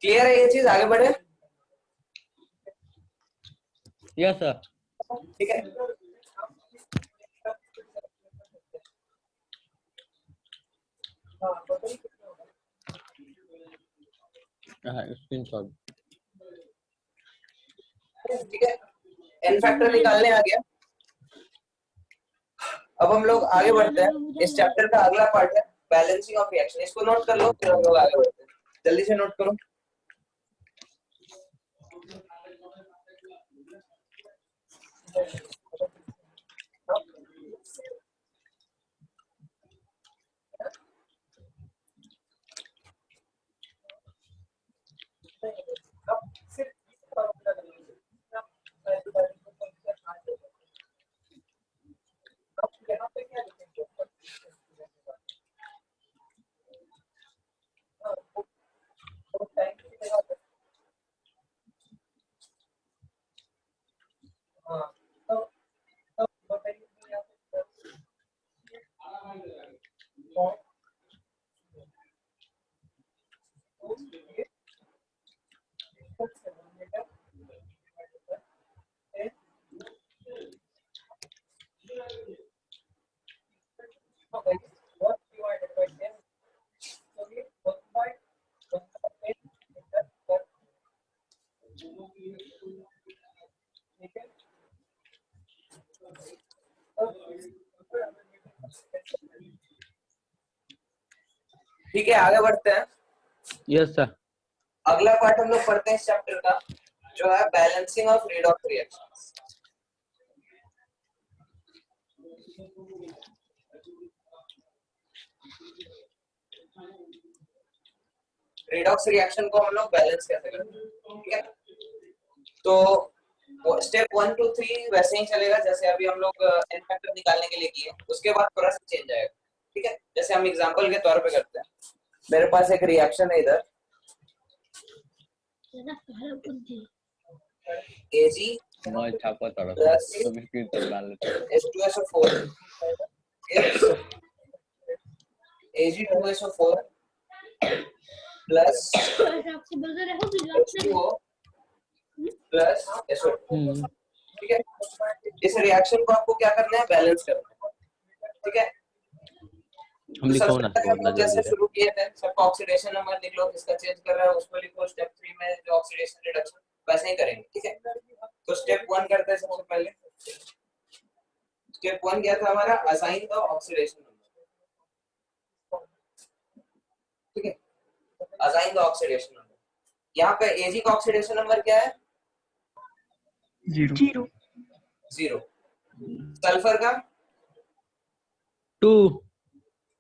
[SPEAKER 1] क्लियर है ये चीज, आगे बढ़े।
[SPEAKER 3] Yes sir.
[SPEAKER 1] ठीक है,
[SPEAKER 3] स्क्रीनशॉट।
[SPEAKER 1] ठीक है, एन फैक्टर निकालने आ गया। अब हम लोग आगे बढ़ते हैं। इस चैप्टर का अगला पार्ट है बैलेंसिंग ऑफ रिएक्शन। इसको नोट कर लो, फिर हम लोग आगे बढ़ते हैं। जल्दी से नोट करो। ठीक है, आगे बढ़ते हैं।
[SPEAKER 3] Yes sir.
[SPEAKER 1] अगला पार्ट हम लोग पढ़ते हैं इस चैप्टर का, जो है balancing of redox reactions. Redox reaction को हम लोग बैलेंस कैसे करते हैं, ठीक है। तो स्टेप 1 2 3 वैसे ही चलेगा जैसे अभी हम लोग एन फैक्टर निकालने के लिए किए। उसके बाद थोड़ा सा चेंज आएगा, ठीक है। जैसे हम एग्जांपल के तौर पे करते हैं। मेरे पास एक रिएक्शन है इधर, Ag H2SO4 Ag2SO4 plus H2O plus SO2, ठीक है। इस रिएक्शन को आपको क्या करना है, बैलेंस करना है, ठीक है।
[SPEAKER 3] हम लिखो ना
[SPEAKER 1] हम लोग जैसे शुरू किए थे, सबका ऑक्सीडेशन नंबर लिख लो, जिसका चेंज कर रहा है उसको लिखो। स्टेप 3 में जो ऑक्सीडेशन रिडक्शन वैसे ही करेंगे, ठीक है। तो स्टेप 1 करते हैं सबसे पहले। स्टेप 1 क्या था हमारा, असाइन द ऑक्सीडेशन नंबर, ठीक है। Assign the oxidation number. यहाँ पे Ag का ऑक्सीडेशन नंबर क्या है,
[SPEAKER 6] 0।
[SPEAKER 1] 0। सल्फर का
[SPEAKER 3] 2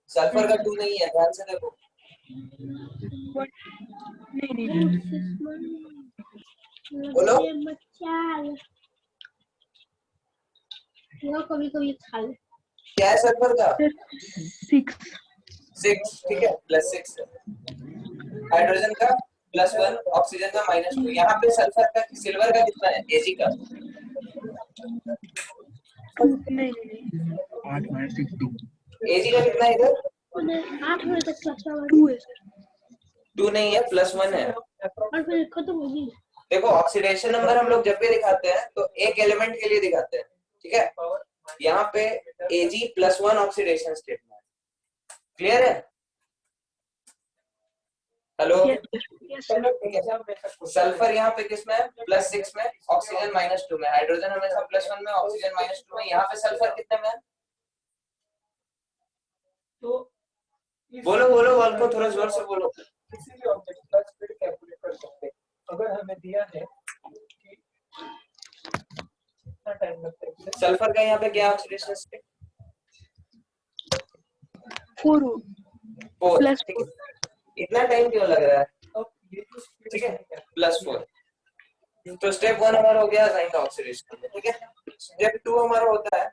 [SPEAKER 1] सल्फर का 2 नहीं है, ध्यान से देखो।
[SPEAKER 6] नहीं
[SPEAKER 1] बोलो।
[SPEAKER 4] कभी कभी खा ले।
[SPEAKER 1] क्या है सल्फर का?
[SPEAKER 6] 6
[SPEAKER 1] 6, ठीक है, +6 है। हाइड्रोजन का +1, ऑक्सीजन का -2। यहाँ पे सल्फर का, सिल्वर का कितना है? Ag का
[SPEAKER 2] 8 - 6
[SPEAKER 1] Ag का कितना है इधर?
[SPEAKER 4] 8 बजे तक क्लास का
[SPEAKER 6] 2 है सर।
[SPEAKER 1] 2 नहीं है, +1 है।
[SPEAKER 4] और फिर खत्म हो गई।
[SPEAKER 1] देखो ऑक्सीडेशन नंबर हम लोग जब भी दिखाते हैं तो एक एलिमेंट के लिए दिखाते हैं, ठीक है। यहाँ पे Ag+1 ऑक्सीडेशन स्टेट में है। क्लियर है? हेलो।
[SPEAKER 6] Yes sir.
[SPEAKER 1] सल्फर यहाँ पे किसमें है? +6 में, ऑक्सीजन -2 में। हाइड्रोजन हमेशा +1 में, ऑक्सीजन -2 में। यहाँ पे सल्फर कितने में है? बोलो बोलो, वाल को थोड़ा जोर से बोलो।
[SPEAKER 5] किसी भी ऑब्जेक्ट का स्पीड कैलकुलेट कर सकते हैं। अगर हमें दिया है कि कितना टाइम लगता है,
[SPEAKER 1] सल्फर का यहाँ पे क्या ऑक्सीडेशन स्टेट?
[SPEAKER 6] 4
[SPEAKER 1] 4। इतना टाइम क्यों लग रहा है?
[SPEAKER 5] अब ये जो स्पीड
[SPEAKER 1] ठीक है, +4। तो स्टेप 1 हमारा हो गया ज़ाइंक ऑक्सीडेशन, ठीक है। स्टेप 2 हमारा होता है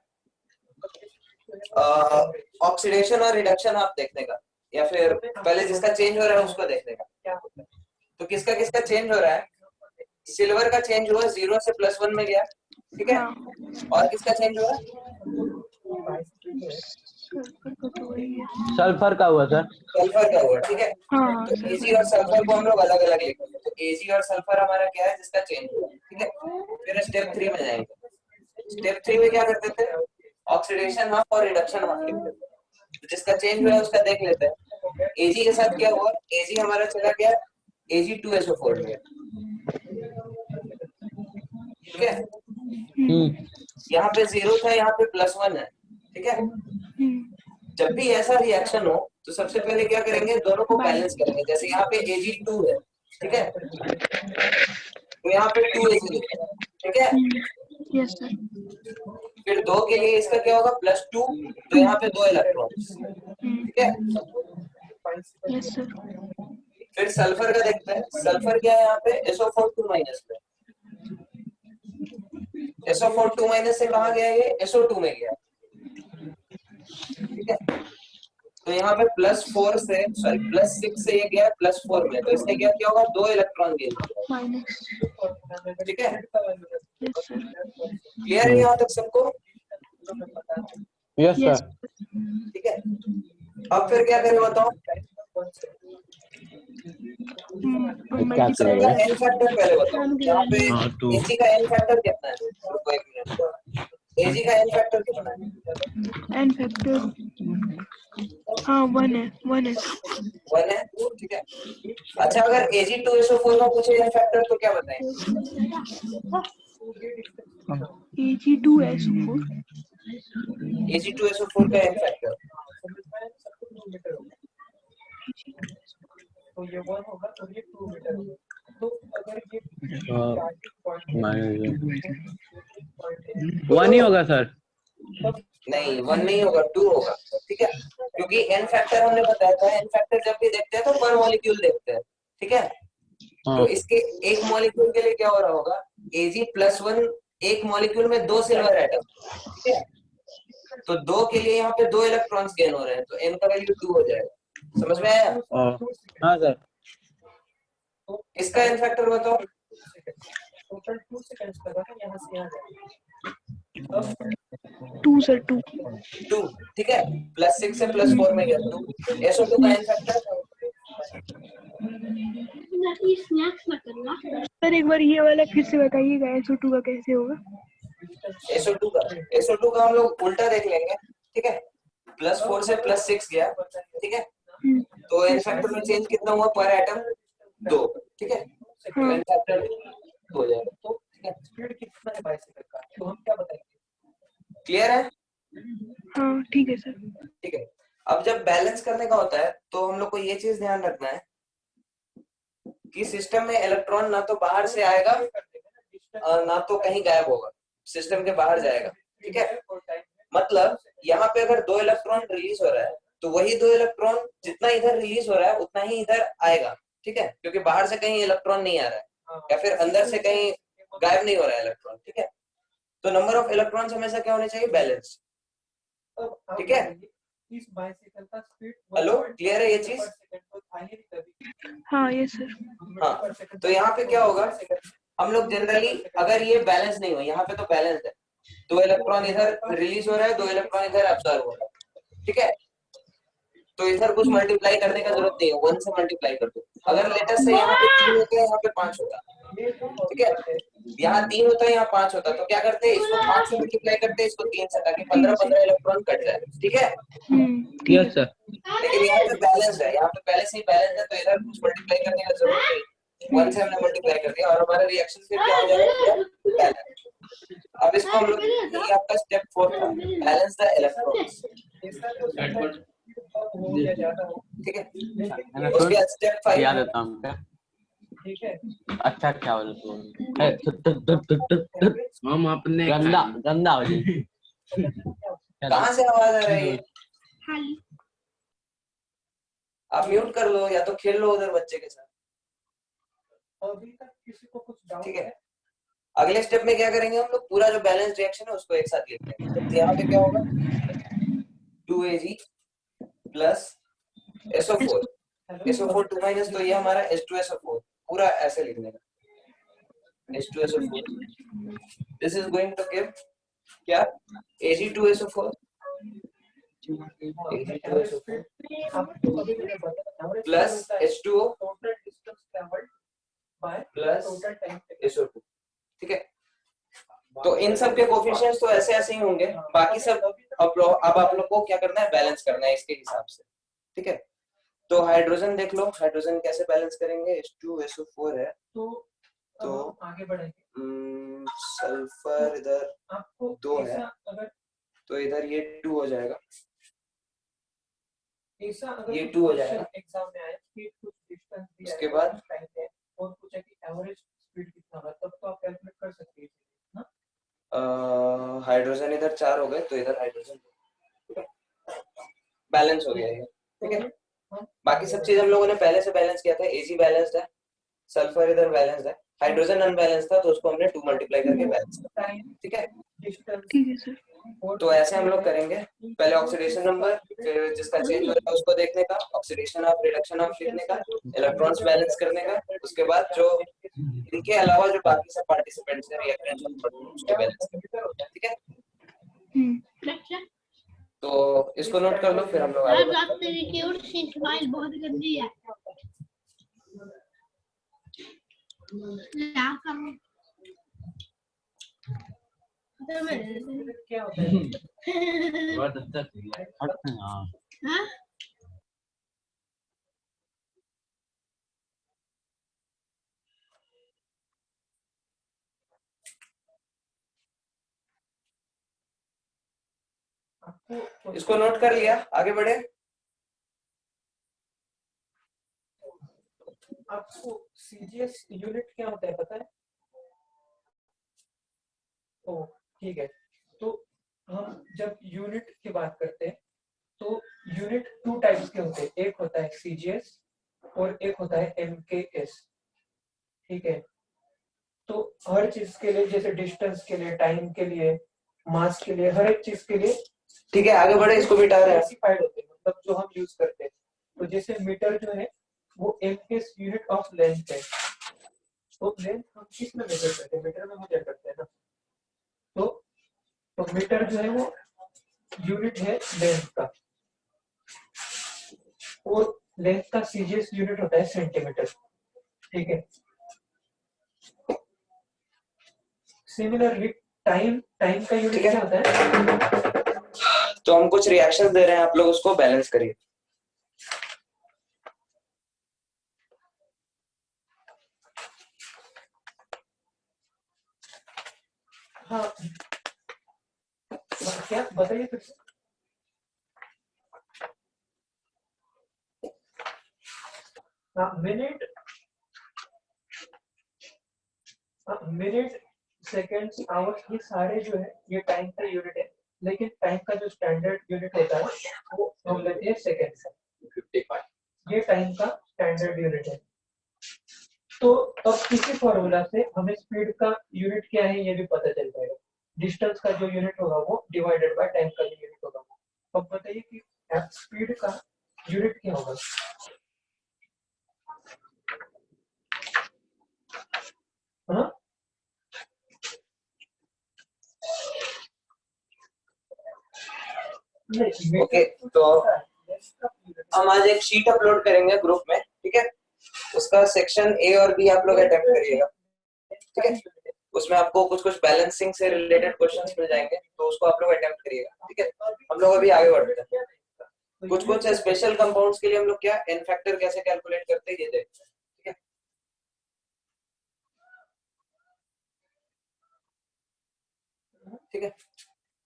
[SPEAKER 1] ऑक्सीडेशन और रिडक्शन आप देखने का, या फिर पहले जिसका चेंज हो रहा है उसको देखने का।
[SPEAKER 5] क्या होता है?
[SPEAKER 1] तो किसका किसका चेंज हो रहा है? सिल्वर का चेंज हुआ, 0 से +1 में गया, ठीक है। और किसका चेंज हुआ?
[SPEAKER 3] सल्फर का हुआ सर।
[SPEAKER 1] सल्फर का हुआ, ठीक है।
[SPEAKER 6] हाँ
[SPEAKER 1] तो Ag और सल्फर को हम लोग अलग अलग लिखते हैं। तो Ag और सल्फर हमारा क्या है? जिसका चेंज हुआ, ठीक है। फिर स्टेप 3 में जाएंगे। स्टेप 3 में क्या करते थे? ऑक्सीडेशन हाफ और रिडक्शन हाफ लिखते थे। तो जिसका चेंज हुआ है उसका देख लेते हैं। Ag के साथ क्या हुआ? Ag हमारा चला गया Ag2SO4 में, ठीक है। यहाँ पे 0 था, यहाँ पे +1 है, ठीक है। जब भी ऐसा रिएक्शन हो तो सबसे पहले क्या करेंगे? दोनों को बैलेंस करेंगे। जैसे यहाँ पे Ag2 है, ठीक है, तो यहाँ पे 2 Ag लिखेंगे, ठीक है।
[SPEAKER 6] Yes sir.
[SPEAKER 1] फिर 2 के लिए इसका क्या होगा? +2, तो यहाँ पे 2 इलेक्ट्रॉन्स, ठीक है।
[SPEAKER 6] Yes sir.
[SPEAKER 1] फिर सल्फर का देखते हैं। सल्फर क्या है? यहाँ पे SO4 2 माइनस पे, SO4 2 माइनस से कहाँ गया? ये SO2 में गया, ठीक है। तो यहाँ पे +4 से, सॉरी +6 से ये गया +4 में, तो इसने क्या किया होगा? 2 इलेक्ट्रॉन गेन किया,
[SPEAKER 6] माइनस।
[SPEAKER 1] ठीक है।
[SPEAKER 6] Yes sir.
[SPEAKER 1] क्लियर है यहाँ तक सबको?
[SPEAKER 3] Yes
[SPEAKER 6] yes.
[SPEAKER 3] सर।
[SPEAKER 1] ठीक है। अब फिर क्या करें बताओ?
[SPEAKER 3] क्या
[SPEAKER 1] इसका एन फैक्टर पहले बताओ। यहाँ पे
[SPEAKER 3] हाँ, 2
[SPEAKER 1] Ag का एन फैक्टर कितना है? रुको एक मिनट। Ag का एन फैक्टर कितना है?
[SPEAKER 6] एन फैक्टर हाँ 1 है। 1 है।
[SPEAKER 1] 1 है, ठीक है। अच्छा, अगर Ag2SO4 का पूछे एन फैक्टर तो क्या बताएं?
[SPEAKER 6] Ag2SO4
[SPEAKER 1] Ag2SO4 का एन फैक्टर
[SPEAKER 5] तो ये 1 होगा तो ये 2 मीटर होगा। तो अगर ये
[SPEAKER 3] 1 ही होगा सर।
[SPEAKER 1] नहीं, 1 नहीं होगा, 2 होगा, ठीक है। क्योंकि एन फैक्टर हमने बताया था, एन फैक्टर जब भी देखते हैं तो पर मॉलिक्यूल देखते हैं, ठीक है। तो इसके एक मॉलिक्यूल के लिए क्या हो रहा होगा? Ag+1, एक मॉलिक्यूल में 2 सिल्वर एटम, ठीक है। तो 2 के लिए यहाँ पे 2 इलेक्ट्रॉन्स गेन हो रहे हैं, तो n का वैल्यू 2 हो जाएगा। समझ में आया?
[SPEAKER 3] हाँ सर।
[SPEAKER 1] इसका एन फैक्टर बताओ।
[SPEAKER 5] टोटल 2 सेकंड्स लगा है यहाँ से यहाँ।
[SPEAKER 6] 2 सर। 2
[SPEAKER 1] ठीक है। +6 से +4 में गया 2। SO2 का एन फैक्टर
[SPEAKER 4] स्नैक्स मत करना।
[SPEAKER 6] सर एक बार ये वाला फिर से बताइएगा, SO2 का कैसे होगा?
[SPEAKER 1] SO2 का हम लोग उल्टा देख लेंगे, ठीक है। +4 से +6 गया, ठीक है। तो एन फैक्टर में चेंज कितना हुआ पर एटम? 2, ठीक है। तो एन फैक्टर हो जाएगा, तो ठीक है।
[SPEAKER 5] स्पीड कितना है बाइसिकल का, तो हम क्या बताएंगे?
[SPEAKER 1] क्लियर है?
[SPEAKER 6] हाँ ठीक है सर।
[SPEAKER 1] ठीक है। अब जब बैलेंस करने का होता है तो हम लोग को ये चीज ध्यान रखना है कि सिस्टम में इलेक्ट्रॉन ना तो बाहर से आएगा ना तो कहीं गायब होगा, सिस्टम के बाहर जाएगा, ठीक है। मतलब यहाँ पे अगर 2 इलेक्ट्रॉन रिलीज हो रहा है तो वही 2 इलेक्ट्रॉन जितना इधर रिलीज हो रहा है उतना ही इधर आएगा, ठीक है, क्योंकि बाहर से कहीं इलेक्ट्रॉन नहीं आ रहा है या फिर अंदर से कहीं गायब नहीं हो रहा है इलेक्ट्रॉन, ठीक है। तो नंबर ऑफ इलेक्ट्रॉन्स हमेशा क्या होने चाहिए, बैलेंस, ठीक है।
[SPEAKER 5] इस बाइसाइकिल का स्पीड
[SPEAKER 1] हेलो, क्लियर है ये चीज?
[SPEAKER 6] हाँ यस सर।
[SPEAKER 1] हाँ, तो यहाँ पे क्या होगा, हम लोग जनरली अगर ये बैलेंस नहीं हो, यहाँ पे तो बैलेंस है, 2 इलेक्ट्रॉन इधर रिलीज हो रहा है, 2 इलेक्ट्रॉन इधर एब्जॉर्ब हो रहा है, ठीक है। तो इधर कुछ मल्टीप्लाई करने का जरूरत नहीं है, 1 से मल्टीप्लाई कर दो। अगर लेटेस्ट से यहाँ पे 3 होता है, यहाँ पे 5 होता, ठीक है, यहाँ 3 होता है, यहाँ 5 होता, तो क्या करते हैं, इसको 5 से मल्टीप्लाई करते हैं, इसको 3 से, ताकि 15 इलेक्ट्रॉन कट जाए, ठीक है।
[SPEAKER 6] ठीक है
[SPEAKER 3] यस सर।
[SPEAKER 1] लेकिन यहाँ पे बैलेंस है, यहाँ पे पहले से ही बैलेंस है, तो इधर कुछ मल्टीप्लाई करने का जरूरत नहीं, 1 से हमने मल्टीप्लाई कर दिया और हमारा रिएक्शन फिर क्या हो जाएगा, बैलेंस। अब इसको हम लोग, ये आपका स्टेप 4 था, बैलेंस द इलेक्ट्रॉन्स, ठीक है। उसके बाद स्टेप 5
[SPEAKER 3] याद देता हूँ क्या,
[SPEAKER 5] ठीक है।
[SPEAKER 3] अच्छा क्या हम अपने गंदा गंदा हो जाए।
[SPEAKER 1] कहाँ से आवाज आ रही है? आप म्यूट कर लो या तो खेल लो उधर बच्चे के साथ,
[SPEAKER 5] अभी तक किसी को कुछ डाउट
[SPEAKER 1] ठीक है। अगले स्टेप में क्या करेंगे, हम लोग पूरा जो बैलेंस रिएक्शन है उसको एक साथ लिख लेंगे। तो यहाँ पे क्या होगा, 2Ag plus SO4, SO4 2 minus, तो ये हमारा H2SO4 पूरा ऐसे लिखने का, H2SO4, this is going to give क्या, Ag2SO4 plus H2O
[SPEAKER 5] total distance travelled by
[SPEAKER 1] plus
[SPEAKER 5] total time,
[SPEAKER 1] SO2, ठीक है। तो इन सब के कोफिशिएंट्स तो ऐसे ऐसे ही होंगे, बाकी सब अब आप लोग को क्या करना है, बैलेंस करना है इसके हिसाब से, ठीक है। तो हाइड्रोजन देख लो, हाइड्रोजन कैसे बैलेंस करेंगे, H2SO4 है, तो
[SPEAKER 5] आगे बढ़ेंगे।
[SPEAKER 1] सल्फर इधर
[SPEAKER 5] आपको
[SPEAKER 1] 2 है,
[SPEAKER 5] अगर
[SPEAKER 1] तो इधर ये 2 हो जाएगा,
[SPEAKER 5] ऐसा अगर
[SPEAKER 1] ये 2 हो जाएगा।
[SPEAKER 5] एग्जाम में आया कि कुछ डिस्टेंस दिया
[SPEAKER 1] उसके
[SPEAKER 5] है,
[SPEAKER 1] बाद
[SPEAKER 5] टाइम है और पूछा कि एवरेज स्पीड कितना है, तब तो आप कैलकुलेट कर सकते हैं ना।
[SPEAKER 1] हाइड्रोजन इधर 4 हो गए, तो इधर हाइड्रोजन बैलेंस हो गया ये, ठीक है। बाकी सब चीज हम लोगों ने पहले से बैलेंस किया था, Ag बैलेंस्ड है, सल्फर इधर बैलेंस्ड है, हाइड्रोजन अनबैलेंस था, तो उसको हमने 2 मल्टीप्लाई करके बैलेंस किया, ठीक है।
[SPEAKER 6] ठीक है सर।
[SPEAKER 1] तो ऐसे हम लोग करेंगे, पहले ऑक्सीडेशन नंबर, फिर जिसका चेंज हो रहा है उसको देखने का, ऑक्सीडेशन ऑफ, रिडक्शन ऑफ लिखने का, इलेक्ट्रॉन्स बैलेंस करने का, उसके बाद जो इनके अलावा जो बाकी सब पार्टिसिपेंट्स हैं, रिएक्टेंट्स उसको बैलेंस करना, ठीक है। तो इसको नोट कर लो, फिर हम लोग आगे बढ़ते हैं।
[SPEAKER 4] स्माइल बहुत गंदी है। क्या करूं?
[SPEAKER 5] क्या होता है?
[SPEAKER 3] बहुत अच्छा है।
[SPEAKER 4] हाँ?
[SPEAKER 1] इसको नोट कर लिया, आगे बढ़े।
[SPEAKER 5] आपको सीजीएस यूनिट क्या होता है पता है? ओ ठीक है, तो हम जब यूनिट की बात करते हैं तो यूनिट 2 टाइप्स के होते हैं, एक होता है सीजीएस और एक होता है एमकेएस, ठीक है। तो हर चीज के लिए, जैसे डिस्टेंस के लिए, टाइम के लिए, मास के लिए, हर एक चीज के लिए,
[SPEAKER 1] ठीक है, आगे बढ़े, इसको मिटा रहे हैं।
[SPEAKER 5] स्पेसिफाइड होते हैं, मतलब जो हम यूज करते हैं। तो जैसे मीटर जो है वो एमकेएस यूनिट ऑफ लेंथ है, तो लेंथ हम किस में मेजर करते हैं, मीटर में मेजर करते हैं ना। तो मीटर जो है वो यूनिट है लेंथ का, और लेंथ का सीजीएस यूनिट होता है सेंटीमीटर, ठीक है। सिमिलरली टाइम का यूनिट क्या होता है?
[SPEAKER 1] तो हम कुछ रिएक्शन दे रहे हैं, आप लोग उसको बैलेंस करिए।
[SPEAKER 5] हाँ क्या बताइए फिर से। मिनट सेकेंड्स आवर्स, ये सारे जो है ये टाइम का यूनिट है, लेकिन टाइम का जो स्टैंडर्ड यूनिट होता है वो हम लेते हैं सेकेंड है।
[SPEAKER 1] 55
[SPEAKER 5] ये टाइम का स्टैंडर्ड यूनिट है। तो अब इसी फॉर्मूला से हमें स्पीड का यूनिट क्या है ये भी पता चल जाएगा। डिस्टेंस का जो यूनिट होगा वो डिवाइडेड बाय टाइम का जो यूनिट होगा वो। अब बताइए कि स्पीड का यूनिट क्या होगा। हाँ
[SPEAKER 1] ओके, तो हम आज एक शीट अपलोड करेंगे ग्रुप में, ठीक है। उसका सेक्शन ए और बी आप लोग अटेम्प्ट करिएगा, ठीक है। उसमें आपको कुछ कुछ बैलेंसिंग से रिलेटेड क्वेश्चंस मिल जाएंगे, तो उसको आप लोग अटेम्प्ट करिएगा, ठीक है। हम लोग अभी आगे बढ़ते हैं। कुछ कुछ स्पेशल कंपाउंड्स के लिए हम लोग क्या एन फैक्टर कैसे कैलकुलेट करते हैं ये देखते हैं, ठीक है। ठीक है,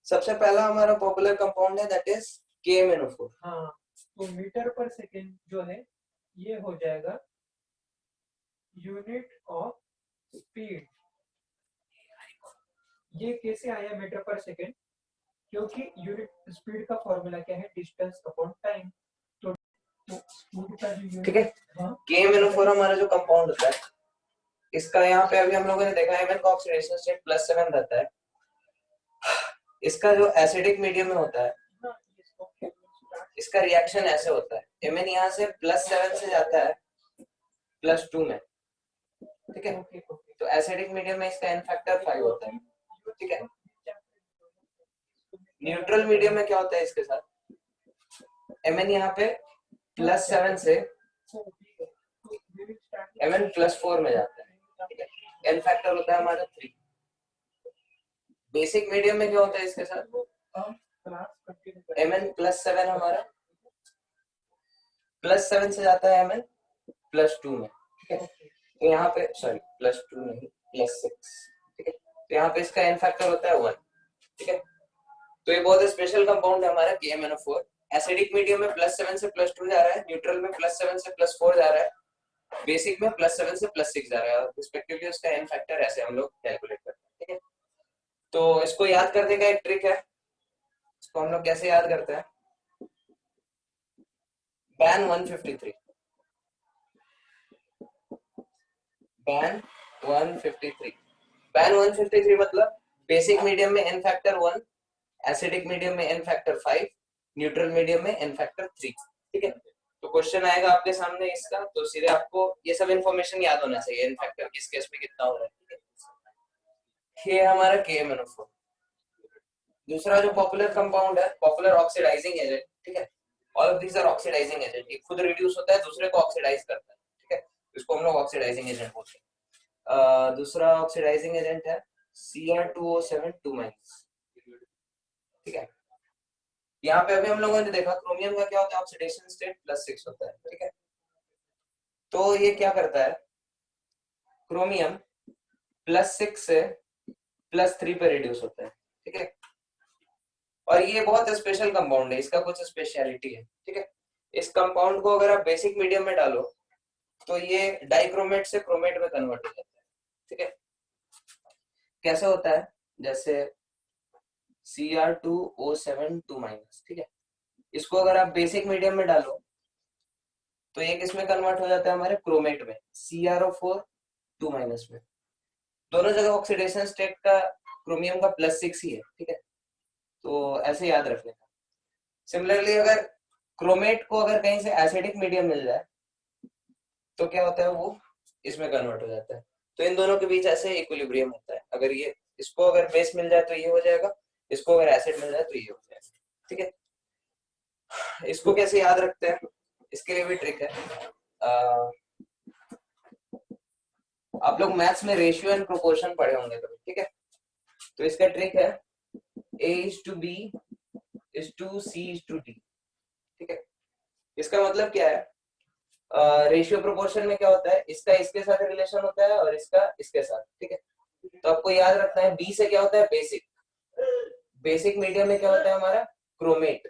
[SPEAKER 1] सबसे पहला हमारा पॉपुलर कंपाउंड है दैट इज KMnO4।
[SPEAKER 5] हाँ, तो मीटर पर सेकेंड जो है ये हो जाएगा यूनिट ऑफ स्पीड। ये कैसे आया मीटर पर सेकेंड, क्योंकि यूनिट स्पीड का फॉर्मूला क्या है, डिस्टेंस अपॉन टाइम। तो स्पीड का जो
[SPEAKER 1] ठीक है, KMnO4 हमारा जो कंपाउंड होता है, इसका यहाँ पे अभी हम लोगों ने देखा है का ऑक्सीडेशन स्टेट +7 रहता है। इसका जो एसिडिक मीडियम में होता है, इसका रिएक्शन ऐसे होता है, Mn यहाँ से +7 से जाता है +2 में, ठीक है। तो एसिडिक मीडियम में इसका एन फैक्टर 5 होता है, ठीक है। न्यूट्रल मीडियम में क्या होता है इसके साथ, Mn यहाँ पे +7 से Mn +4 में जाता है, ठीक है। एन फैक्टर होता है हमारा 3। बेसिक मीडियम में क्या होता है इसके साथ, Mn +7 हमारा +7 से जाता है Mn +2 में, ठीक है। तो यहाँ पे सॉरी +2 नहीं +6, ठीक है। तो यहाँ पे इसका एन फैक्टर होता है 1, ठीक है। तो ये बहुत स्पेशल कंपाउंड है हमारा KMnO4। एसिडिक मीडियम में +7 से +2 जा रहा है, न्यूट्रल में +7 से +4 जा रहा है, बेसिक में +7 से +6 जा रहा है, और रिस्पेक्टिवली उसका एन फैक्टर ऐसे हम लोग कैलकुलेट करते हैं, ठीक है। तो इसको याद करने का एक ट्रिक है, इसको हम लोग कैसे याद करते हैं, बैन 153 मतलब बेसिक मीडियम में एन फैक्टर 1, एसिडिक मीडियम में एन फैक्टर 5, न्यूट्रल मीडियम में एन फैक्टर 3, ठीक है। तो क्वेश्चन आएगा आपके सामने इसका, तो सीधे आपको ये सब इंफॉर्मेशन याद होना चाहिए, एन फैक्टर किस केस में कितना हो रहा है, ठीक है। ये हमारा KMnO4। दूसरा जो पॉपुलर कंपाउंड है, पॉपुलर ऑक्सीडाइजिंग एजेंट, ठीक है। All of these are oxidising agent. ये खुद रिड्यूस होता है, दूसरे को ऑक्सीडाइज करता है, ठीक है। इसको हम लोग ऑक्सीडाइजिंग एजेंट बोलते हैं। दूसरा ऑक्सीडाइजिंग एजेंट है Cr2O7 ठीक है। यहाँ पे अभी हम लोगों ने देखा क्रोमियम का क्या होता है, ऑक्सीडेशन स्टेट +6 होता है, ठीक है। तो ये क्या करता है, क्रोमियम +6 से +3 पे रिड्यूस होता है, ठीक है। और ये बहुत स्पेशल कंपाउंड है, इसका कुछ स्पेशलिटी है, ठीक है। इस कंपाउंड को अगर आप बेसिक मीडियम में डालो तो ये डाइक्रोमेट से क्रोमेट में कन्वर्ट हो जाता है, ठीक है। कैसे होता है, जैसे Cr2O7 ठीक है। इसको अगर आप बेसिक मीडियम में डालो तो ये किसमें कन्वर्ट हो जाता है, हमारे क्रोमेट में, CrO4 में। दोनों जगह ऑक्सीडेशन स्टेट का क्रोमियम का +6 ही है, ठीक है। तो ऐसे याद रखने का। सिमिलरली अगर क्रोमेट को अगर कहीं से एसिडिक मीडियम मिल जाए तो क्या होता है, वो इसमें कन्वर्ट हो जाता है। तो इन दोनों के बीच ऐसे इक्विलिब्रियम होता है। अगर ये इसको अगर बेस मिल जाए तो ये हो जाएगा, इसको अगर एसिड मिल जाए तो ये हो जाएगा, ठीक है। इसको कैसे याद रखते हैं, इसके लिए भी ट्रिक है। आप लोग मैथ्स में रेशियो एंड प्रोपोर्शन पढ़े होंगे कभी, ठीक है। तो इसका ट्रिक है A:B:C:D, ठीक है। इसका मतलब क्या है, रेशियो प्रोपोर्शन में क्या होता है, इसका इसके साथ रिलेशन होता है और इसका इसके साथ, ठीक है। तो आपको याद रखना है, बी से क्या होता है, बेसिक। बेसिक मीडियम में क्या होता है हमारा, chromate.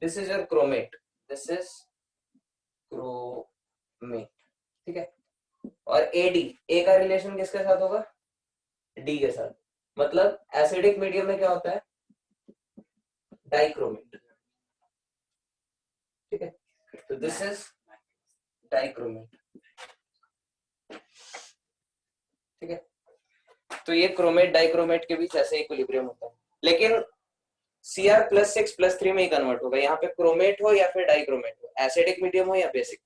[SPEAKER 1] This is your chromate, this is chromate, ठीक है। और AD, ए का रिलेशन किसके साथ होगा, डी के साथ, मतलब एसिडिक मीडियम में क्या होता है, डाइक्रोमेट, ठीक है। तो दिस इज डाइक्रोमेट, ठीक है। तो ये क्रोमेट डाइक्रोमेट के बीच ऐसे इक्विलिब्रियम होता है, लेकिन Cr+6+3 में ही कन्वर्ट होगा। यहाँ पे क्रोमेट हो या फिर डाइक्रोमेट हो, एसिडिक मीडियम हो या बेसिक,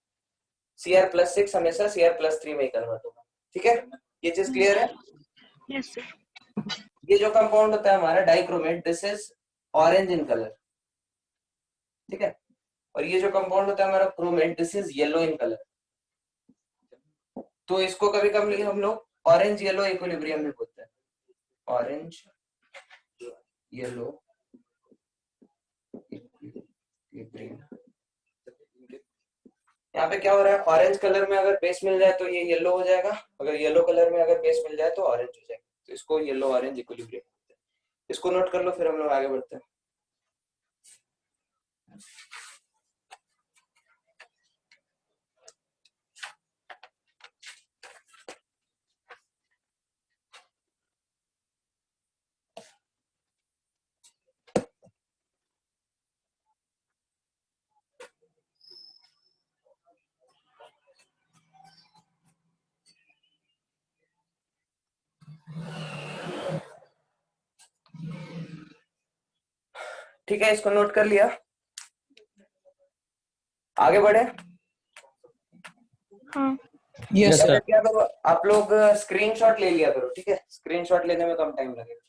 [SPEAKER 1] Cr+6 हमेशा Cr+3 में ही कन्वर्ट होगा, ठीक है। ये चीज क्लियर है?
[SPEAKER 6] Yes sir.
[SPEAKER 1] ये जो कंपाउंड होता है हमारा dichromate, this is orange in colour, ठीक है। और ये जो कंपाउंड होता है हमारा chromate, this is yellow in colour. तो इसको कभी कभी हम लोग ऑरेंज येलो इक्विलिब्रियम में बोलते हैं, ऑरेंज येलो इक्विलिब्रियम। यहाँ पे क्या हो रहा है, ऑरेंज कलर में अगर बेस मिल जाए तो ये येलो हो जाएगा, अगर येलो कलर में अगर बेस मिल जाए तो ऑरेंज हो जाएगा। तो इसको येलो ऑरेंज इक्विलिब्रियम बोलते हैं। इसको नोट कर लो, फिर हम लोग आगे बढ़ते हैं। ठीक है, इसको नोट कर लिया, आगे बढ़े।
[SPEAKER 6] हाँ
[SPEAKER 2] Yes,
[SPEAKER 1] या
[SPEAKER 2] sir.
[SPEAKER 1] फिर क्या करो, आप लोग स्क्रीनशॉट ले लिया करो, ठीक है। स्क्रीनशॉट लेने में कम टाइम लगेगा।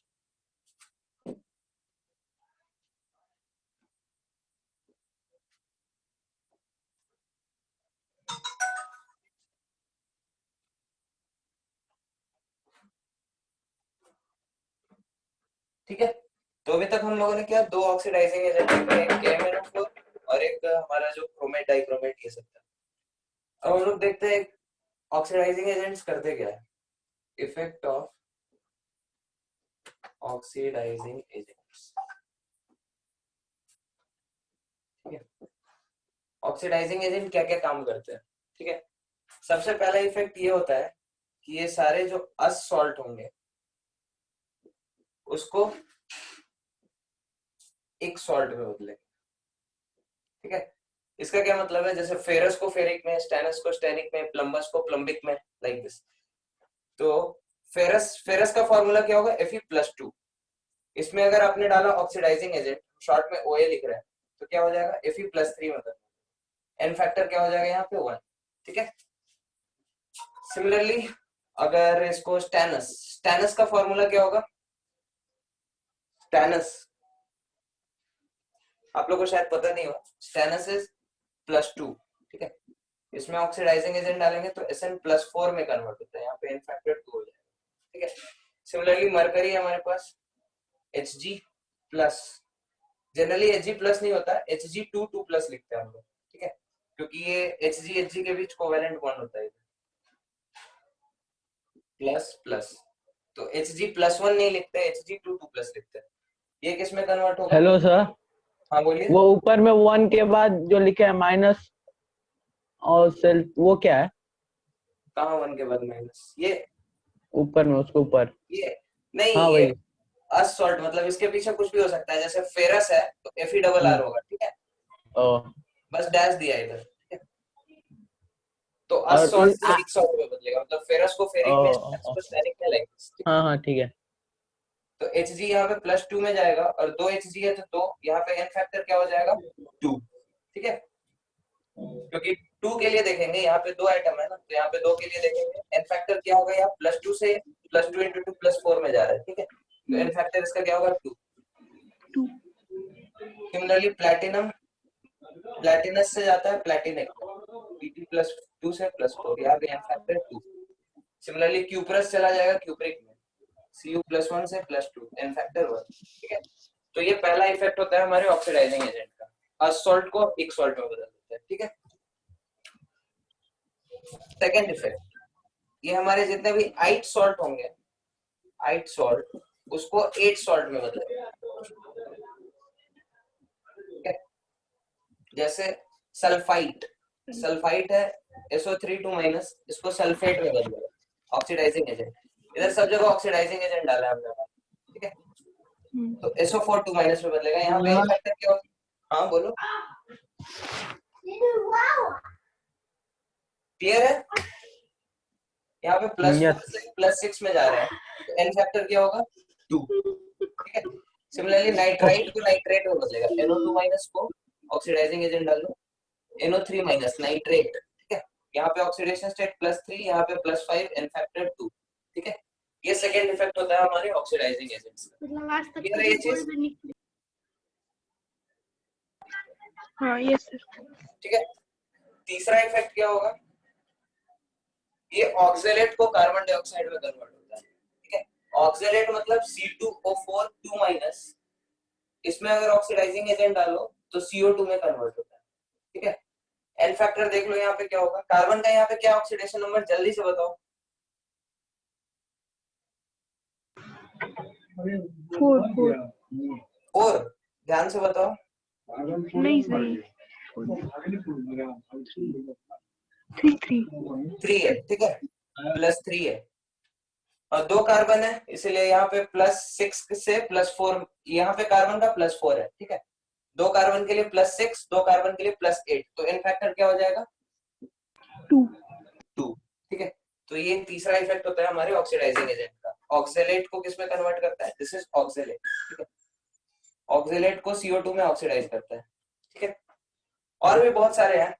[SPEAKER 1] ठीक है, तो अभी तक हम लोगों ने क्या, दो ऑक्सीडाइजिंग एजेंट, एक KMnO4 और एक हमारा जो क्रोमेट डाइक्रोमेट, ये सब था। अब हम लोग देखते हैं ऑक्सीडाइजिंग एजेंट्स करते क्या है, इफेक्ट ऑफ ऑक्सीडाइजिंग एजेंट्स। ठीक है, ऑक्सीडाइजिंग एजेंट क्या क्या काम करते हैं, ठीक है। सबसे पहला इफेक्ट ये होता है कि ये सारे जो अस सॉल्ट होंगे उसको एक सॉल्ट में बदलेंगे, ठीक है। इसका क्या मतलब है, जैसे फेरस को फेरिक में, स्टेनस को स्टेनिक में, प्लम्बस को प्लम्बिक में, लाइक दिस। तो फेरस का फॉर्मूला क्या होगा, Fe+2। इसमें अगर आपने डाला ऑक्सीडाइजिंग एजेंट, शॉर्ट में OA लिख रहे हैं, तो क्या हो जाएगा, Fe+3 मतलब एन फैक्टर क्या हो जाएगा यहाँ पे 1, ठीक है। सिमिलरली अगर इसको स्टेनस का फॉर्मूला क्या होगा, स्टेनस आप लोगों को शायद पता नहीं हो, स्टेनस इज +2, ठीक है। इसमें ऑक्सीडाइजिंग एजेंट डालेंगे तो Sn+4 में कन्वर्ट होता है, यहाँ पे एन फैक्टर 2 हो जाएगा, ठीक है। सिमिलरली मरकरी है हमारे पास Hg+, जनरली Hg+ नहीं होता, Hg2+ लिखते हैं हम लोग, ठीक है, क्योंकि ये Hg के बीच कोवेलेंट बॉन्ड होता है, प्लस। तो Hg+1 नहीं लिखते, Hg2+ लिखते हैं। ये किस में कन्वर्ट होगा?
[SPEAKER 3] हेलो सर,
[SPEAKER 1] हाँ बोलिए।
[SPEAKER 3] वो ऊपर में 1 के बाद जो लिखा है माइनस और सेल्फ, वो क्या है?
[SPEAKER 1] कहाँ 1 के बाद माइनस? ये
[SPEAKER 3] ऊपर में, उसके ऊपर।
[SPEAKER 1] ये नहीं,
[SPEAKER 3] हाँ
[SPEAKER 1] ये
[SPEAKER 3] वही।
[SPEAKER 1] अस सॉल्ट मतलब इसके पीछे कुछ भी हो सकता है, जैसे फेरस है तो Fe होगा, ठीक है,
[SPEAKER 3] ओ,
[SPEAKER 1] बस डैश दिया इधर, ठीक है। तो
[SPEAKER 3] और
[SPEAKER 1] अस सॉल्ट से एक सॉल्ट में बदलेगा, मतलब फेरस को फेरिक में, स्टेनस को स्टेनिक में, लाइक दिस।
[SPEAKER 3] हाँ हाँ ठीक है।
[SPEAKER 1] तो Hg यहाँ पे +2 में जाएगा, और 2 Hg है तो 2, यहाँ पे एन फैक्टर क्या हो जाएगा, 2, ठीक है। क्योंकि 2 के लिए देखेंगे, यहाँ पे 2 आइटम है ना, तो यहाँ पे 2 के लिए देखेंगे, एन फैक्टर क्या होगा, यहाँ +2 से +2 × 2 +4 में जा रहा है, ठीक है। तो एन फैक्टर इसका क्या होगा, 2। सिमिलरली प्लैटिनस से जाता है प्लैटिनिक, Pt+2 से +4, यहाँ पे एन फैक्टर 2। सिमिलरली क्यूप्रस चला जाएगा क्यूप्रिक में, Cu+1 से +2, एन फैक्टर 1, ठीक है। तो ये पहला इफेक्ट होता है हमारे ऑक्सीडाइजिंग एजेंट का, अस सॉल्ट को एक सॉल्ट में बदल देता है, ठीक है। सेकेंड इफेक्ट, ये हमारे जितने भी 8 सॉल्ट होंगे, 8 सॉल्ट उसको 8 सॉल्ट में बदलेगा, ठीक है। जैसे सल्फाइट है SO3 2-, इसको सल्फेट में बदलेगा, ऑक्सीडाइजिंग एजेंट। इधर सब जगह ऑक्सीडाइजिंग एजेंट डाला है हमने, तो SO4 2 माइनस में बदलेगा। यहाँ पे एन फैक्टर क्या होगा? हाँ बोलो, क्लियर है? यहाँ पे +4 से +6 में जा रहा है, तो एन फैक्टर क्या होगा? 2। ठीक है। सिमिलरली नाइट्राइट को नाइट्रेट में बदलेगा, NO2 माइनस को ऑक्सीडाइजिंग एजेंट डाल लो, NO3 माइनस नाइट्रेट। ठीक है, यहाँ पे ऑक्सीडेशन स्टेट +3, यहाँ पे +5, एन फैक्टर 2। ठीक है, ये सेकेंड इफेक्ट होता है हमारे ऑक्सीडाइजिंग एजेंट्स का।
[SPEAKER 4] मतलब आज तक
[SPEAKER 1] क्लियर है ये चीज?
[SPEAKER 6] हाँ यस सर।
[SPEAKER 1] ठीक है, तीसरा इफेक्ट क्या होगा? ये ऑक्सलेट को कार्बन डाइऑक्साइड में कन्वर्ट होता है। ठीक है, ऑक्सलेट मतलब C2O4 2 माइनस, इसमें अगर ऑक्सीडाइजिंग एजेंट डालो तो CO2 में कन्वर्ट होता है। ठीक है, एन फैक्टर देख लो यहाँ पे क्या होगा? कार्बन का यहाँ पे क्या ऑक्सीडेशन नंबर, जल्दी से बताओ। 4, ध्यान से बताओ।
[SPEAKER 6] नहीं सही। 3
[SPEAKER 1] है। ठीक है, +3 है और 2 कार्बन है, इसलिए यहाँ पे +6 से +4, यहाँ पे कार्बन का +4 है। ठीक है, 2 कार्बन के लिए +6, 2 कार्बन के लिए +8, तो इन फैक्टर क्या हो जाएगा?
[SPEAKER 6] 2।
[SPEAKER 1] ठीक है, तो ये तीसरा इफेक्ट होता है हमारे ऑक्सीडाइजिंग एजेंट का। ऑक्सलेट को किस में कन्वर्ट करता है? This is oxalate. ठीक है, ऑक्सलेट को CO2 में ऑक्सीडाइज करता है। ठीक है, और भी बहुत सारे हैं,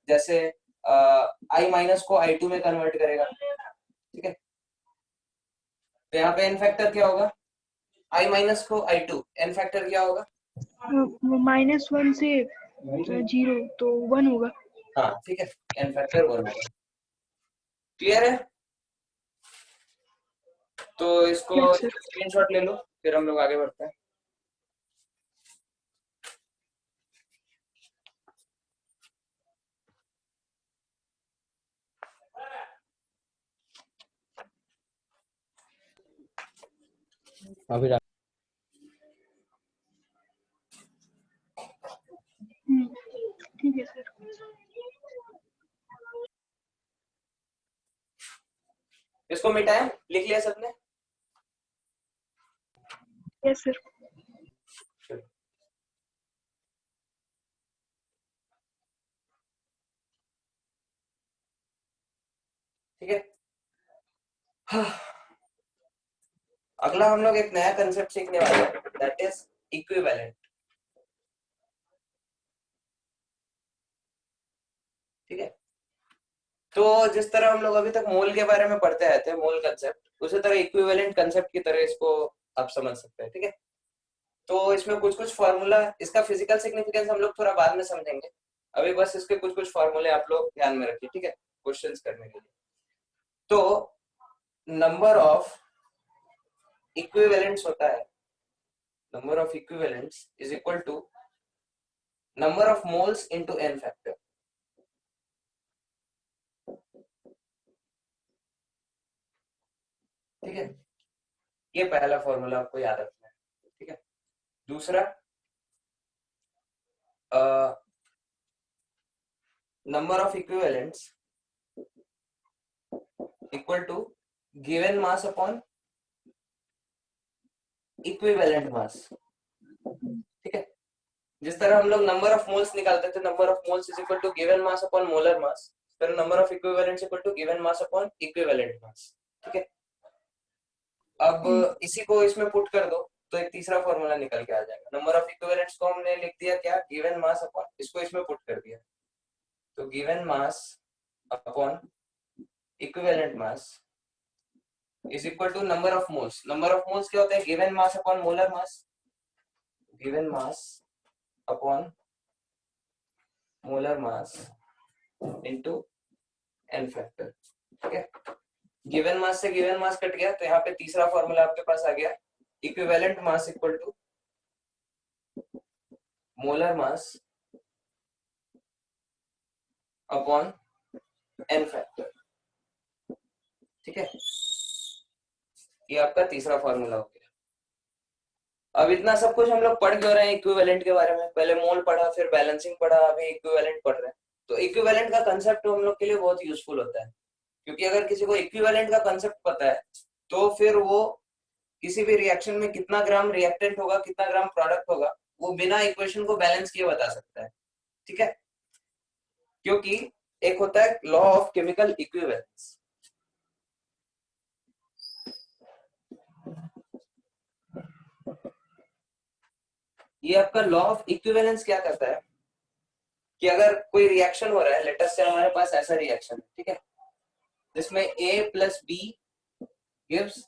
[SPEAKER 1] जैसे I- को I2 में कन्वर्ट करेगा। ठीक है, तो यहाँ पे एन फैक्टर क्या होगा? I- को I2, एन फैक्टर क्या होगा?
[SPEAKER 6] -1 से 0 तो 1 होगा।
[SPEAKER 1] हाँ ठीक है, एन फैक्टर 1 होगा। क्लियर है? तो इसको
[SPEAKER 6] Yes, sir.
[SPEAKER 1] स्क्रीनशॉट ले लो, फिर हम लोग आगे बढ़ते हैं।
[SPEAKER 3] अभी
[SPEAKER 6] ठीक है सर।
[SPEAKER 1] इसको मिटाएं, लिख लिया सबने?
[SPEAKER 6] Yes sir.
[SPEAKER 1] ठीक है, हाँ। अगला हम लोग एक नया कंसेप्ट सीखने वाले हैं, दैट इज इक्विवेलेंट। ठीक है, तो जिस तरह हम लोग अभी तक मोल के बारे में पढ़ते आए थे, मोल कंसेप्ट, उसी तरह इक्विवेलेंट कंसेप्ट की तरह इसको आप समझ सकते हैं। ठीक है, तो इसमें कुछ कुछ फॉर्मूला, इसका फिजिकल सिग्निफिकेंस हम लोग थोड़ा बाद में समझेंगे, अभी बस इसके कुछ कुछ फॉर्मूले आप लोग ध्यान में रखिए। ठीक है, क्वेश्चंस करने के लिए। तो नंबर ऑफ इक्विवेलेंट्स होता है, number of equivalents is equal to number of moles into n factor. ठीक है, ये पहला फॉर्मूला आपको याद रखना है। ठीक है, दूसरा number of equivalents equal to given mass upon equivalent mass. ठीक है, जिस तरह हम लोग नंबर ऑफ मोल्स निकालते थे, number of moles is equal to given mass upon molar mass, फिर number of equivalents equal to given mass upon equivalent mass. ठीक है, अब इसी को इसमें पुट कर दो तो एक तीसरा फॉर्मूला निकल के आ जाएगा। नंबर ऑफ इक्विवेलेंट्स को हमने लिख दिया क्या? गिवन मास अपॉन, इसको इसमें पुट कर दिया, तो given mass upon equivalent mass is equal to number of moles. Number of moles क्या होता है? Given mass upon molar mass, given mass upon molar mass into n factor. ठीक है, गिवन मास से गिवन मास कट गया, तो यहाँ पे तीसरा फॉर्मूला आपके पास आ गया, equivalent mass equal to molar mass upon n factor. ठीक है, ये आपका तीसरा फॉर्मूला हो गया। अब इतना सब कुछ हम लोग पढ़ क्यों रहे हैं इक्विवेलेंट के बारे में? पहले मोल पढ़ा, फिर बैलेंसिंग पढ़ा, अभी इक्विवेलेंट पढ़ रहे हैं। तो इक्विवेलेंट का कंसेप्ट हम लोग के लिए बहुत यूजफुल होता है, क्योंकि अगर किसी को इक्विवेलेंट का कंसेप्ट पता है तो फिर वो किसी भी रिएक्शन में कितना ग्राम रिएक्टेंट होगा, कितना ग्राम प्रोडक्ट होगा, वो बिना इक्वेशन को बैलेंस किए बता सकता है। ठीक है, क्योंकि एक होता है लॉ ऑफ केमिकल इक्विवेलेंस। ये आपका लॉ ऑफ इक्विवेलेंस क्या करता है कि अगर कोई रिएक्शन हो रहा है, लेट अस से हमारे पास ऐसा रिएक्शन है, ठीक है, जिसमें A plus B gives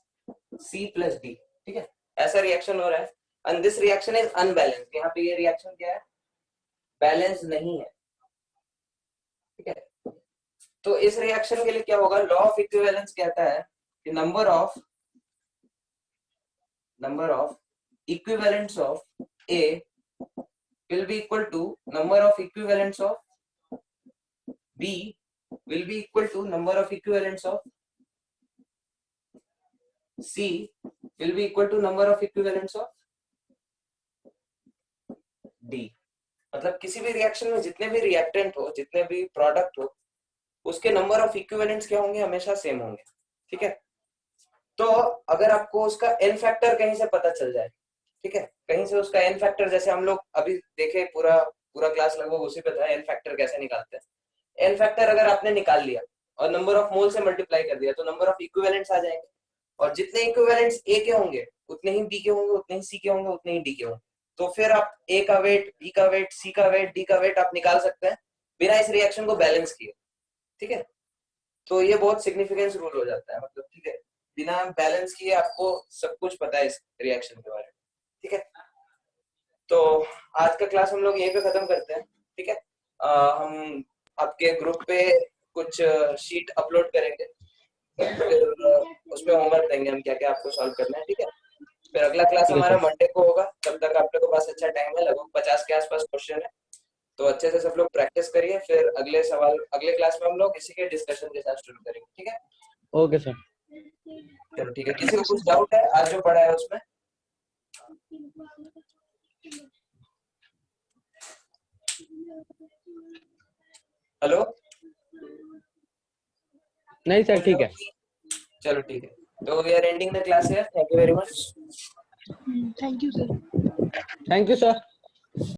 [SPEAKER 1] C plus D, ठीक है, ऐसा रिएक्शन हो रहा है and this reaction is unbalanced. यहाँ पे ये रिएक्शन क्या है, बैलेंस नहीं है। ठीक है, तो इस रिएक्शन के लिए क्या होगा, लॉ ऑफ इक्विवेलेंस कहता है कि number of equivalents of A will be equal to number of equivalents of B will be equal to number of equivalents of C will be equal to number of equivalents of D। मतलब किसी भी रिएक्शन में जितने भी रिएक्टेंट हो, जितने भी प्रोडक्ट हो, उसके नंबर ऑफ इक्विवेलेंट्स क्या होंगे, हमेशा सेम होंगे। ठीक है, तो अगर आपको उसका n फैक्टर कहीं से पता चल जाए, ठीक है, कहीं से उसका n फैक्टर, जैसे हम लोग अभी देखे पूरा क्लास लगभग उसी पे था, n फैक्टर कैसे निकालते हैं। n फैक्टर अगर आपने निकाल लिया और नंबर ऑफ मोल से मल्टीप्लाई कर दिया तो नंबर ऑफ इक्विवेलेंट्स आ जाएंगे, और जितने इक्विवेलेंट्स A के होंगे उतने ही B के होंगे, उतने ही C के होंगे, उतने ही D के होंगे। तो फिर आप A का वेट, B का वेट, C का वेट, D का वेट आप निकाल सकते हैं बिना इस रिएक्शन को बैलेंस किए। ठीक है, तो ये बहुत सिग्निफिकेंस रूल हो जाता है, मतलब ठीक है, बिना बैलेंस किए आपको सब कुछ पता है इस रिएक्शन के बारे में। ठीक है, तो आज का क्लास हम लोग यहीं पे खत्म करते हैं। ठीक है, हम आपके ग्रुप पे कुछ शीट अपलोड करेंगे, फिर उसमें होमवर्क देंगे हम क्या क्या आपको सॉल्व करना है। ठीक है, फिर अगला क्लास हमारा मंडे को होगा। तब तक आप लोगों के पास अच्छा टाइम है, लगभग 50 के आसपास क्वेश्चन है, तो अच्छे से सब लोग प्रैक्टिस करिए। फिर अगले क्लास में हम लोग इसी के डिस्कशन के साथ शुरू करेंगे। ठीक है,
[SPEAKER 3] ओके सर,
[SPEAKER 1] चलो ठीक है। किसी को कुछ डाउट है आज जो पढ़ा है उसमें? हेलो,
[SPEAKER 3] नहीं सर, ठीक है।
[SPEAKER 1] चलो ठीक है, तो we are ending the class here. Thank you very much.
[SPEAKER 6] Thank you, sir.
[SPEAKER 3] Thank you sir.